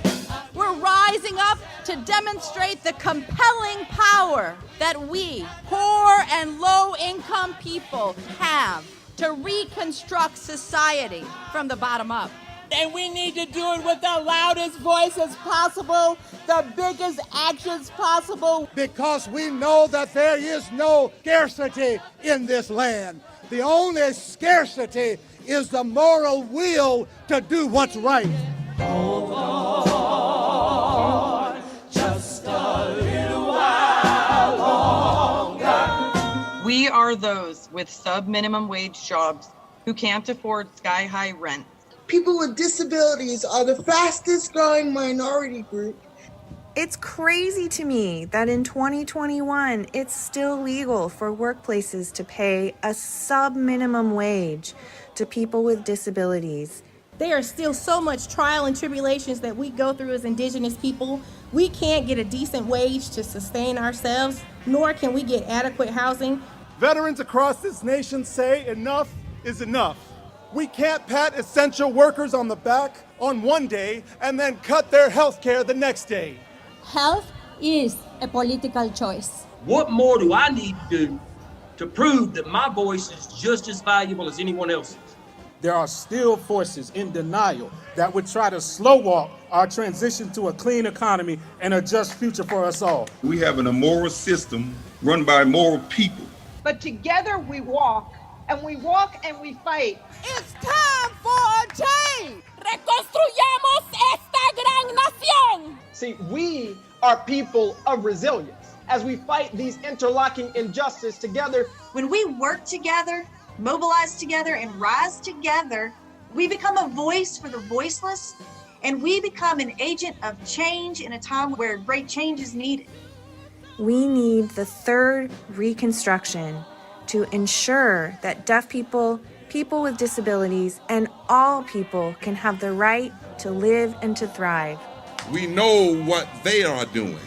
S5: We're rising up to demonstrate the compelling power that we, poor and low-income people, have to reconstruct society from the bottom up.
S6: And we need to do it with the loudest voices possible, the biggest actions possible.
S7: Because we know that there is no scarcity in this land. The only scarcity is the moral will to do what's right.
S4: Hold on, just a little while longer.
S8: We are those with sub-minimum wage jobs who can't afford sky-high rent.
S9: People with disabilities are the fastest growing minority group.
S10: It's crazy to me that in 2021, it's still legal for workplaces to pay a sub-minimum wage to people with disabilities.
S11: There are still so much trial and tribulations that we go through as Indigenous people. We can't get a decent wage to sustain ourselves, nor can we get adequate housing.
S7: Veterans across this nation say enough is enough. We can't pat essential workers on the back on one day and then cut their health care the next day.
S12: Health is a political choice.
S13: What more do I need to do to prove that my voice is just as valuable as anyone else's?
S14: There are still forces in denial that would try to slow walk our transition to a clean economy and a just future for us all.
S3: We have an immoral system run by immoral people.
S15: But together we walk, and we walk and we fight.
S6: It's time for a change. Reconstruyamos esta gran nación.
S16: See, we are people of resilience as we fight these interlocking injustices together.
S17: When we work together, mobilize together, and rise together, we become a voice for the voiceless, and we become an agent of change in a time where great change is needed.
S10: We need the third reconstruction to ensure that deaf people, people with disabilities, and all people can have the right to live and to thrive.
S3: We know what they are doing,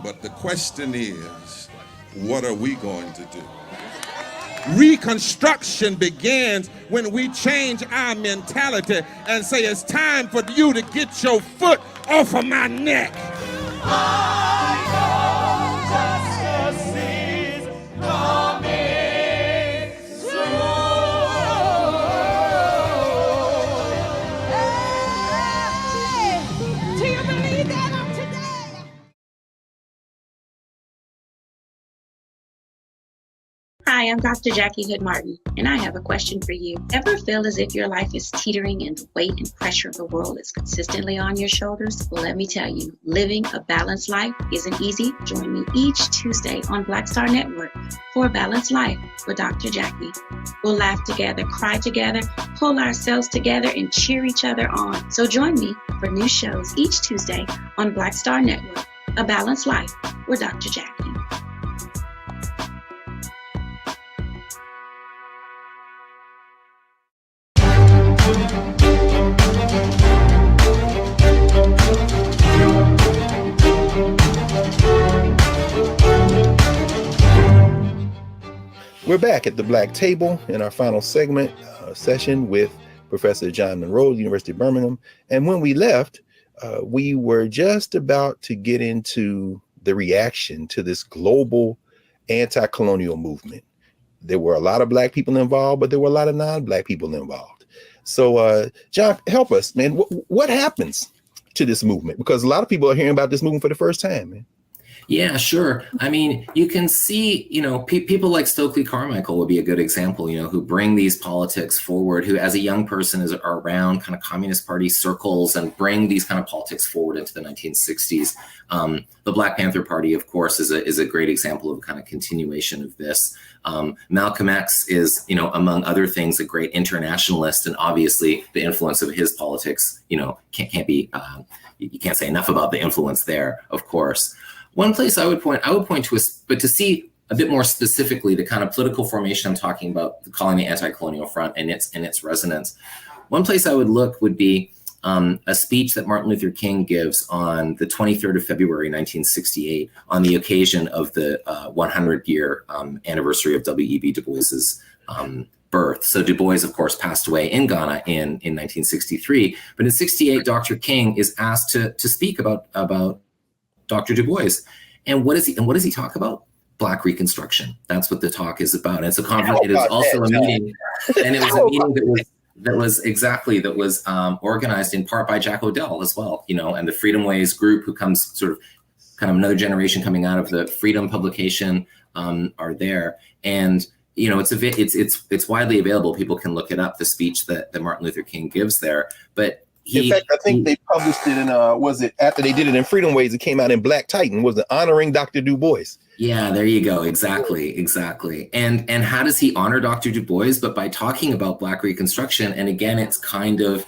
S3: but the question is, what are we going to do? Reconstruction begins when we change our mentality and say it's time for you to get your foot off of my neck.
S21: Hi, I'm Dr. Jackie Hood Martin, and I have a question for you. Ever feel as if your life is teetering and the weight and pressure of the world is consistently on your shoulders? Well, let me tell you, living a balanced life isn't easy. Join me each Tuesday on Black Star Network for A Balanced Life with Dr. Jackie. We'll laugh together, cry together, pull ourselves together, and cheer each other on. So join me for new shows each Tuesday on Black Star Network, A Balanced Life with Dr. Jackie.
S1: We're back at the Black Table in our final segment session with Professor John Monroe, University of Birmingham. And when we left, we were just about to get into the reaction to this global anti-colonial movement. there were a lot of Black people involved, but there were a lot of non-Black people involved. So, John, help us, man. What happens to this movement? Because a lot of people are hearing about this movement for the first time, man.
S2: Yeah, sure. I mean, you can see, people like Stokely Carmichael would be a good example, who bring these politics forward, who as a young person are around kind of Communist Party circles and bring these kind of politics forward into the 1960s. The Black Panther Party, of course, is a great example of a kind of continuation of this. Malcolm X is, among other things, a great internationalist, and obviously the influence of his politics, can't be, you can't say enough about the influence there, of course. One place I would point to, but to see a bit more specifically the kind of political formation I'm talking about, calling the Anti-Colonial Front and its resonance. One place I would look would be a speech that Martin Luther King gives on the 23rd of February, 1968, on the occasion of the 100-year anniversary of W.E.B. Du Bois's birth. So Du Bois, of course, passed away in Ghana in 1963, but in 68, Dr. King is asked to speak about Dr. Du Bois. And what does he talk about? Black Reconstruction. That's what the talk is about. And it's a conference. It is also a meeting, and it was a meeting that was organized in part by Jack O'Dell as well, and the Freedom Ways group, who comes sort of kind of another generation coming out of the Freedom publication, are there. And it's widely available. People can look it up, the speech that Martin Luther King gives there. But
S1: in fact, I think they published it in, was it after they did it in Freedom Ways, it came out in Black Titan, was it honoring Dr. Du Bois?
S2: Yeah, there you go. Exactly. And how does he honor Dr. Du Bois? But by talking about Black Reconstruction. And again, it's kind of,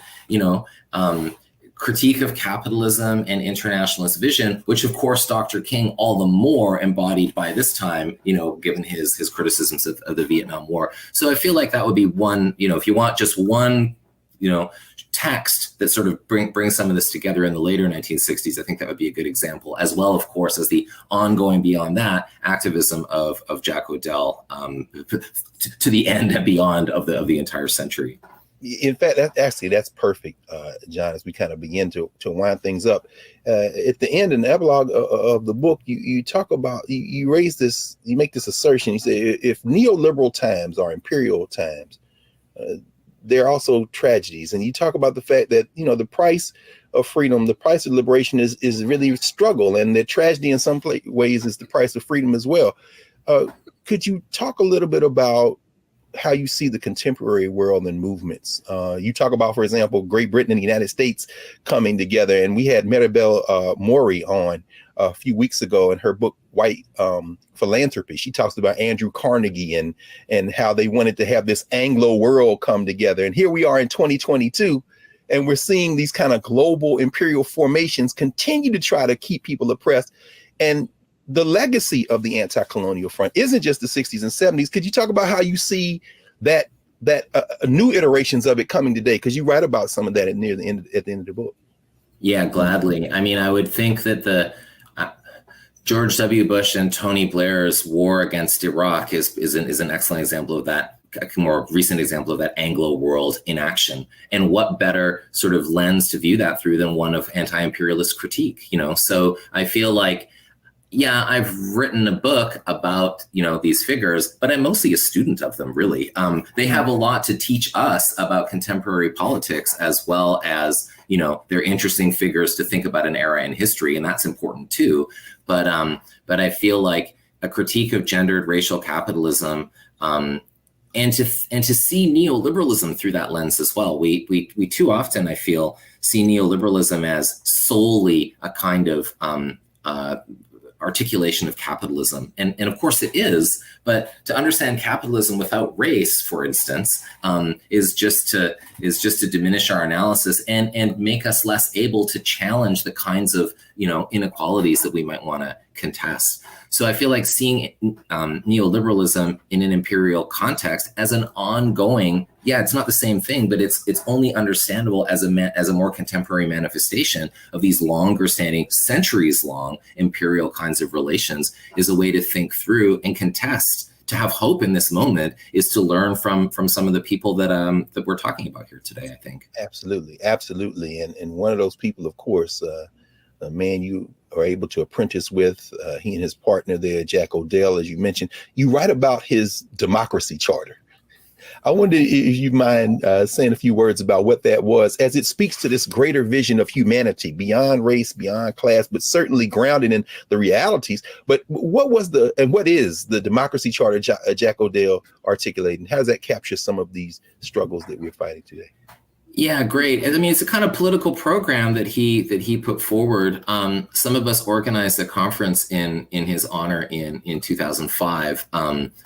S2: critique of capitalism and internationalist vision, which of course, Dr. King all the more embodied by this time, given his criticisms of the Vietnam War. So I feel like that would be one, if you want just one, text that sort of brings some of this together in the later 1960s, I think that would be a good example, as well, of course, as the ongoing beyond that activism of Jack O'Dell to the end and beyond of the entire century.
S1: In fact, that's perfect, John, as we kind of begin to wind things up. At the end, in the epilogue of the book, you talk about, you raise this, you make this assertion. You say, if neoliberal times are imperial times, there are also tragedies. And you talk about the fact that, the price of freedom, the price of liberation is really struggle. And the tragedy in some ways is the price of freedom as well. Could you talk a little bit about how you see the contemporary world and movements? You talk about, for example, Great Britain and the United States coming together. And we had Maribel Mori on a few weeks ago in her book, White Philanthropy. She talks about Andrew Carnegie and how they wanted to have this Anglo world come together. And here we are in 2022, and we're seeing these kind of global imperial formations continue to try to keep people oppressed. And the legacy of the Anti-Colonial Front isn't just the 60s and 70s. Could you talk about how you see that new iterations of it coming today? Because you write about some of that at the end of the book. Yeah, gladly. I mean, I would think that the George W. Bush and Tony Blair's war against Iraq is an excellent example of that, a more recent example of that Anglo world in action. And what better sort of lens to view that through than one of anti-imperialist critique, So I feel like, yeah, I've written a book about, these figures, but I'm mostly a student of them, really. They have a lot to teach us about contemporary politics, as well as, they're interesting figures to think about an era in history, and that's important too. But I feel like a critique of gendered racial capitalism, and to see neoliberalism through that lens as well. We too often, I feel, see neoliberalism as solely a kind of articulation of capitalism. And of course it is, but to understand capitalism without race, for instance, is just to diminish our analysis and make us less able to challenge the kinds of, inequalities that we might want to contest. So I feel like seeing neoliberalism in an imperial context as an ongoing, it's not the same thing, but it's only understandable as a more contemporary manifestation of these longer standing, centuries long imperial kinds of relations, is a way to think through and contest. To have hope in this moment is to learn from some of the people that we're talking about here today, I think. Absolutely. And one of those people, of course, a man you are able to apprentice with, he and his partner there, Jack Odell, as you mentioned. You write about his democracy charter. I wonder if you mind saying a few words about what that was, as it speaks to this greater vision of humanity beyond race, beyond class, but certainly grounded in the realities. But what is the democracy charter Jack Odell articulating? How does that capture some of these struggles that we're fighting today?
S2: Yeah, great. I mean, it's a kind of political program that he put forward. Some of us organized a conference in his honor in 2005,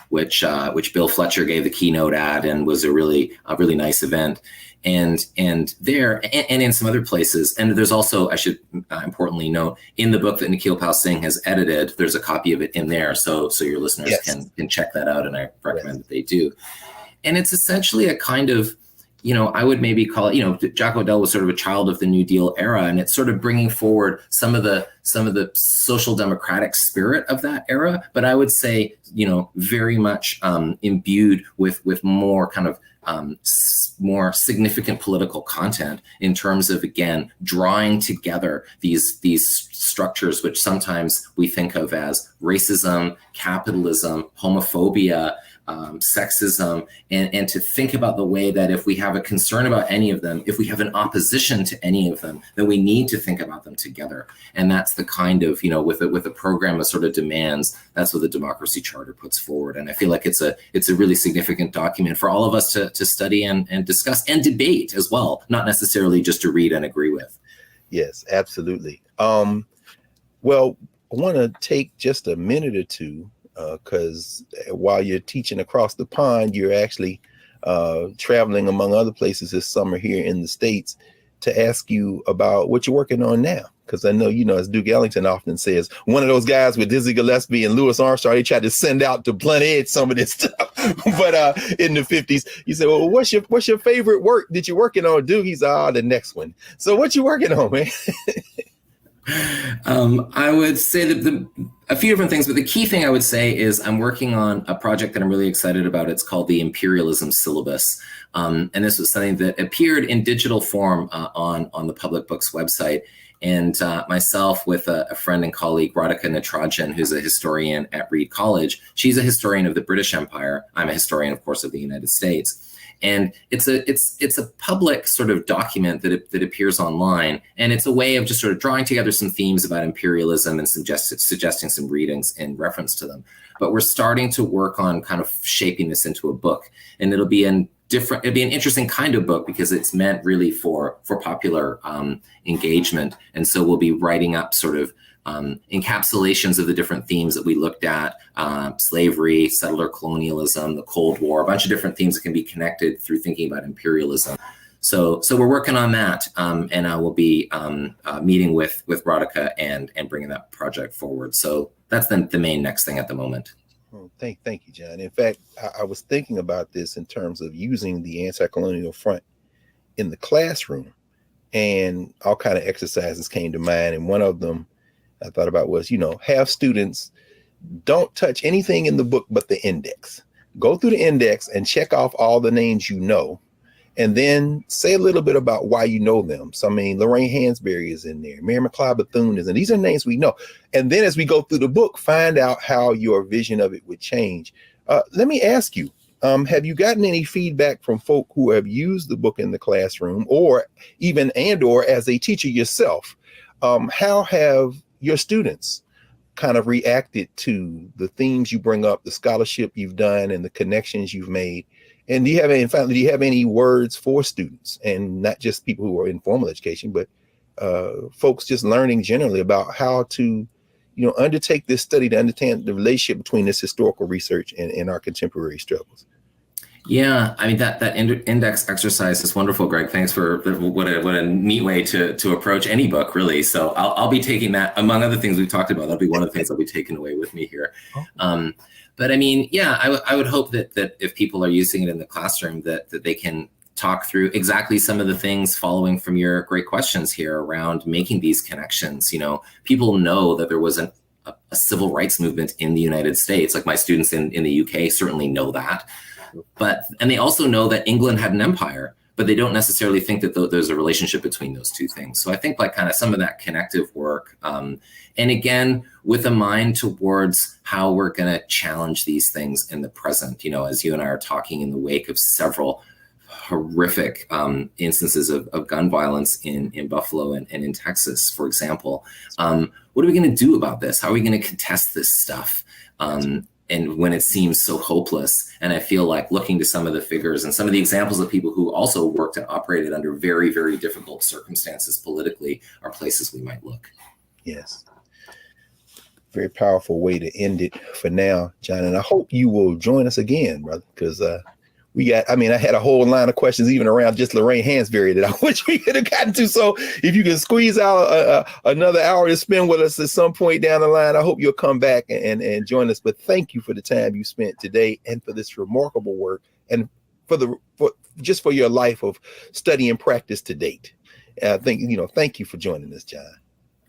S2: which Bill Fletcher gave the keynote at, and was a really nice event. And there and in some other places, and there's also, I should importantly note, in the book that Nikhil Pal Singh has edited, there's a copy of it in there, so your listeners can check that out, and I recommend that they do. And it's essentially a kind of, I would maybe call it, Jack Odell was sort of a child of the New Deal era, and it's sort of bringing forward some of the social democratic spirit of that era. But I would say, very much imbued with more kind of more significant political content in terms of, again, drawing together these structures, which sometimes we think of as racism, capitalism, homophobia, sexism, and to think about the way that if we have a concern about any of them, if we have an opposition to any of them, then we need to think about them together. And that's the kind of, with a program of sort of demands, that's what the Democracy Charter puts forward. And I feel like it's a really significant document for all of us to study and discuss and debate as well, not necessarily just to read and agree with.
S1: Yes, absolutely. Well, I want to take just a minute or two, because while you're teaching across the pond, you're actually traveling among other places this summer here in the States, to ask you about what you're working on now. Because I know, as Duke Ellington often says, one of those guys with Dizzy Gillespie and Louis Armstrong, they tried to send out to blunt edge some of this stuff. But in the 50s, you said, well, what's your favorite work that you're working on, Duke? He's the next one. So what you working on, man?
S2: I would say that a few different things, but the key thing I would say is I'm working on a project that I'm really excited about. It's called the Imperialism Syllabus. And this was something that appeared in digital form on the Public Books website. And myself with a friend and colleague, Radhika Natarajan, who's a historian at Reed College. She's a historian of the British Empire. I'm a historian, of course, of the United States. And it's a public sort of document that appears online, and it's a way of just sort of drawing together some themes about imperialism and suggesting some readings in reference to them. But we're starting to work on kind of shaping this into a book, and it'll be an interesting kind of book because it's meant really for popular engagement. And so we'll be writing up sort of encapsulations of the different themes that we looked at, slavery, settler colonialism, the Cold War, a bunch of different themes that can be connected through thinking about imperialism. So we're working on that, and I will be meeting with Radhika and bringing that project forward. So that's the main next thing at the moment.
S1: Oh, thank you, John. In fact, I was thinking about this in terms of using the Anti-Colonial Front in the classroom, and all kind of exercises came to mind. And one of them I thought about was, have students don't touch anything in the book but the index. Go through the index and check off all the names you know, and then say a little bit about why you know them. So, I mean, Lorraine Hansberry is in there, Mary McLeod Bethune is in. These are names we know. And then as we go through the book, find out how your vision of it would change. Let me ask you, have you gotten any feedback from folk who have used the book in the classroom, or even or as a teacher yourself? How have your students kind of reacted to the themes you bring up, the scholarship you've done, and the connections you've made? And do you have any words for students, and not just people who are in formal education, but folks just learning generally about how to, undertake this study to understand the relationship between this historical research and our contemporary struggles?
S2: Yeah, I mean, that index exercise is wonderful, Greg. Thanks for what a neat way to approach any book, really. So I'll be taking that, among other things we've talked about. That'll be one of the things I'll be taking away with me here. But I mean, yeah, I would hope that if people are using it in the classroom, that they can talk through exactly some of the things following from your great questions here around making these connections. People know that there was a civil rights movement in the United States. Like my students in the UK certainly know that. And they also know that England had an empire, but they don't necessarily think that there's a relationship between those two things. So I think like kind of some of that connective work, and again, with a mind towards how we're going to challenge these things in the present, as you and I are talking in the wake of several horrific instances of gun violence in Buffalo and in Texas, for example. What are we going to do about this? How are we going to contest this stuff? And when it seems so hopeless, and I feel like looking to some of the figures and some of the examples of people who also worked and operated under very, very difficult circumstances politically are places we might look.
S1: Yes. Very powerful way to end it for now, John. And I hope you will join us again, brother, because I had a whole line of questions even around just Lorraine Hansberry that I wish we could have gotten to. So if you can squeeze out another hour to spend with us at some point down the line, I hope you'll come back and join us. But thank you for the time you spent today and for this remarkable work and for your life of study and practice to date. Thank you for joining us, John.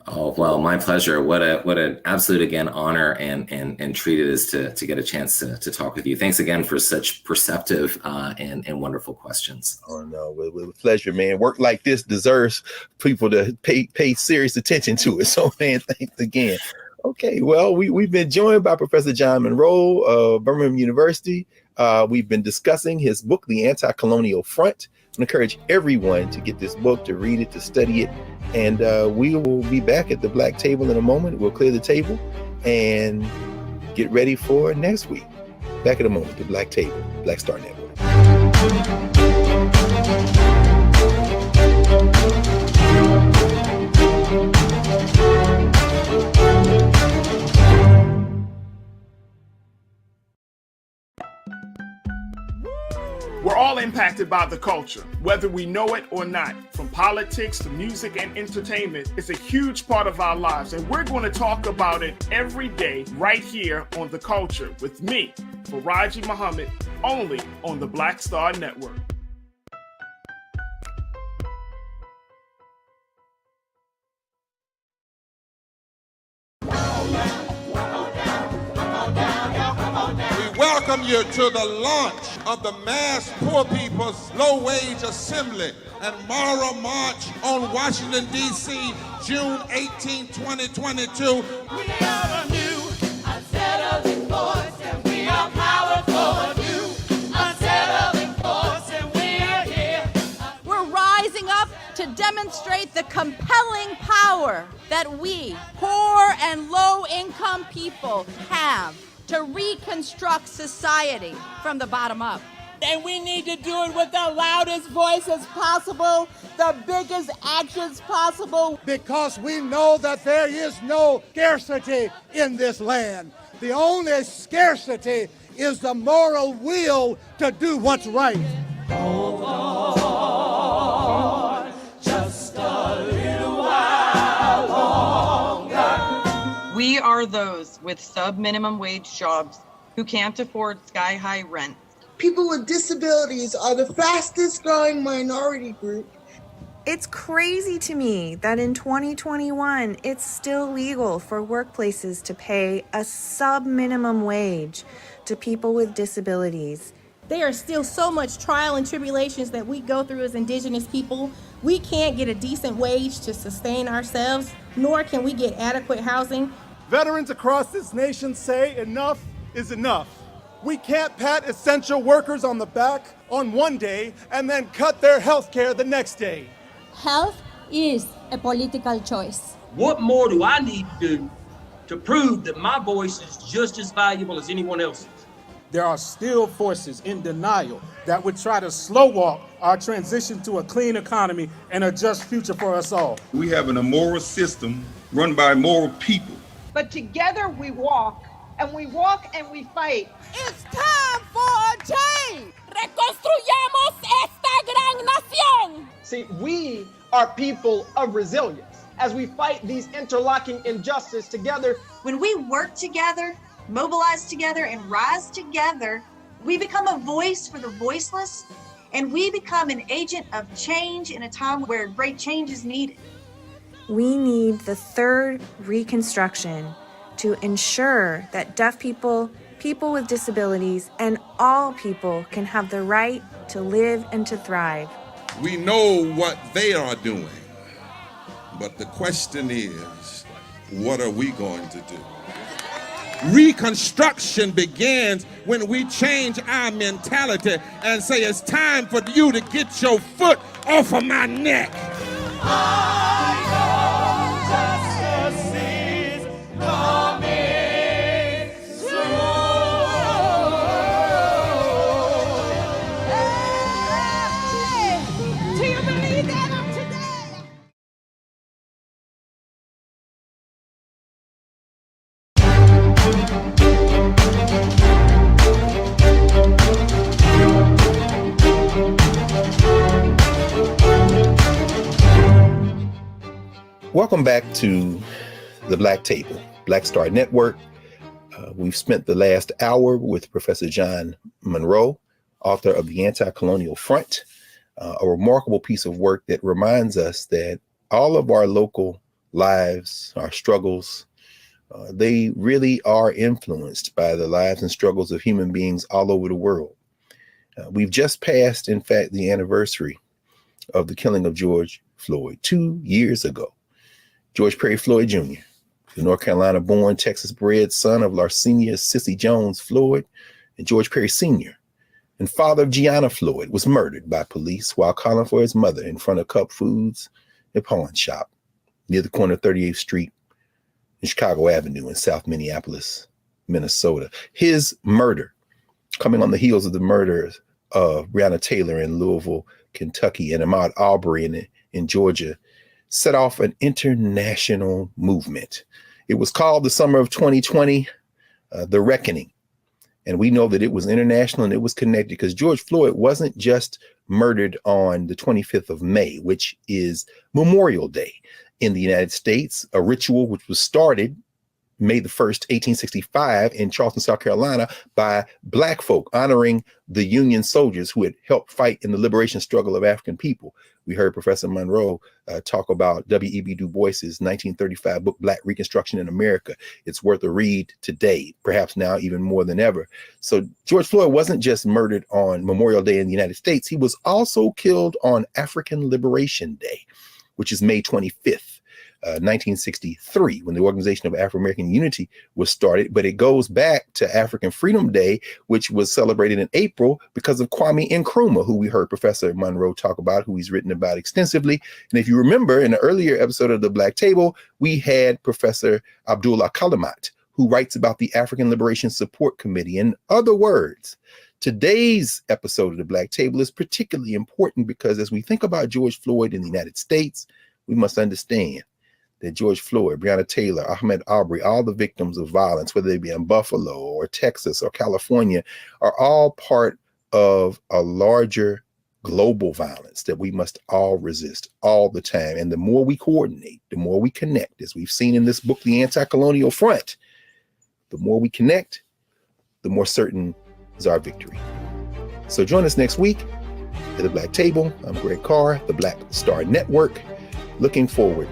S2: Oh, well, my pleasure. What an absolute, again, honor and treat it is to get a chance to talk with you. Thanks again for such perceptive and wonderful questions.
S1: Oh, no, with pleasure, man. Work like this deserves people to pay serious attention to it. So, man, thanks again. Okay, well, we've been joined by Professor John Monroe of Birmingham University. We've been discussing his book, The Anticolonial Front. I encourage everyone to get this book, to read it, to study it. And we will be back at the Black Table in a moment. We'll clear the table and get ready for next week. Back in a moment, the Black Table, Black Star Network.
S18: We're all impacted by the culture, whether we know it or not. From politics to music and entertainment, it's a huge part of our lives, and we're going to talk about it every day right here on The Culture with me, Faraji Muhammad, only on the Black Star Network.
S3: Welcome you to the launch of the Mass Poor People's Low-Wage Assembly and Munro March on Washington, D.C., June 18, 2022.
S4: We are a new, unsettling force, and we are powerful. New, unsettling force, and we are here.
S5: We're rising up to demonstrate the compelling power that we, poor and low-income people, have to reconstruct society from the bottom up.
S6: And we need to do it with the loudest voices possible, the biggest actions possible.
S7: Because we know that there is no scarcity in this land. The only scarcity is the moral will to do what's right.
S4: Hold on, just a little while longer.
S8: We are those with sub-minimum wage jobs who can't afford sky-high rent.
S9: People with disabilities are the fastest growing minority group.
S10: It's crazy to me that in 2021, it's still legal for workplaces to pay a sub-minimum wage to people with disabilities.
S11: There are still so much trial and tribulations that we go through as Indigenous people. We can't get a decent wage to sustain ourselves, nor can we get adequate housing.
S7: Veterans across this nation say enough is enough. We can't pat essential workers on the back on one day and then cut their health care the next day.
S12: Health is a political choice.
S13: What more do I need to do to prove that my voice is just as valuable as anyone else's?
S14: There are still forces in denial that would try to slow walk our transition to a clean economy and a just future for us all.
S22: We have an immoral system run by immoral people.
S15: But together we walk, and we walk and we fight.
S6: It's time for a change. Reconstruyamos esta gran nación.
S16: See, we are people of resilience as we fight these interlocking injustices together.
S17: When we work together, mobilize together, and rise together, we become a voice for the voiceless, and we become an agent of change in a time where great change is needed.
S10: We need the third reconstruction to ensure that deaf people, people with disabilities, and all people can have the right to live and to thrive.
S3: We know what they are doing. But the question is, what are we going to do? Reconstruction begins when we change our mentality and say it's time for you to get your foot off of my neck.
S4: Justice is coming soon. Hey, do you believe that of today?
S1: Welcome back to the Black Table, Black Star Network. We've spent the last hour with Professor John Monroe, author of the Anticolonial Front, a remarkable piece of work that reminds us that all of our local lives, our struggles, they really are influenced by the lives and struggles of human beings all over the world. We've just passed, in fact, the anniversary of the killing of George Floyd 2 years ago. George Perry Floyd Jr., the North Carolina-born, Texas-bred son of Larcenia Sissy Jones Floyd and George Perry Sr., and father of Gianna Floyd, was murdered by police while calling for his mother in front of Cup Foods and pawn shop near the corner of 38th Street and Chicago Avenue in South Minneapolis, Minnesota. His murder, coming on the heels of the murders of Breonna Taylor in Louisville, Kentucky, and Ahmaud Arbery in Georgia, set off an international movement. It was called the summer of 2020, The Reckoning. And we know that it was international and it was connected because George Floyd wasn't just murdered on the 25th of May, which is Memorial Day in the United States, a ritual which was started May the 1st, 1865 in Charleston, South Carolina by Black folk honoring the Union soldiers who had helped fight in the liberation struggle of African people. We heard Professor Munro talk about W.E.B. Du Bois's 1935 book, Black Reconstruction in America. It's worth a read today, perhaps now even more than ever. So George Floyd wasn't just murdered on Memorial Day in the United States. He was also killed on African Liberation Day, which is May 25th. 1963, when the Organization of Afro-American Unity was started, but it goes back to African Freedom Day, which was celebrated in April because of Kwame Nkrumah, who we heard Professor Munro talk about, who he's written about extensively. And if you remember, in an earlier episode of the Black Table, we had Professor Abdullah Kalimat, who writes about the African Liberation Support Committee. In other words, today's episode of the Black Table is particularly important because as we think about George Floyd in the United States, we must understand that George Floyd, Breonna Taylor, Ahmaud Arbery, all the victims of violence, whether they be in Buffalo or Texas or California, are all part of a larger global violence that we must all resist all the time. And the more we coordinate, the more we connect, as we've seen in this book, The Anticolonial Front, the more we connect, the more certain is our victory. So join us next week at the Black Table. I'm Greg Carr, the Black Star Network. Looking forward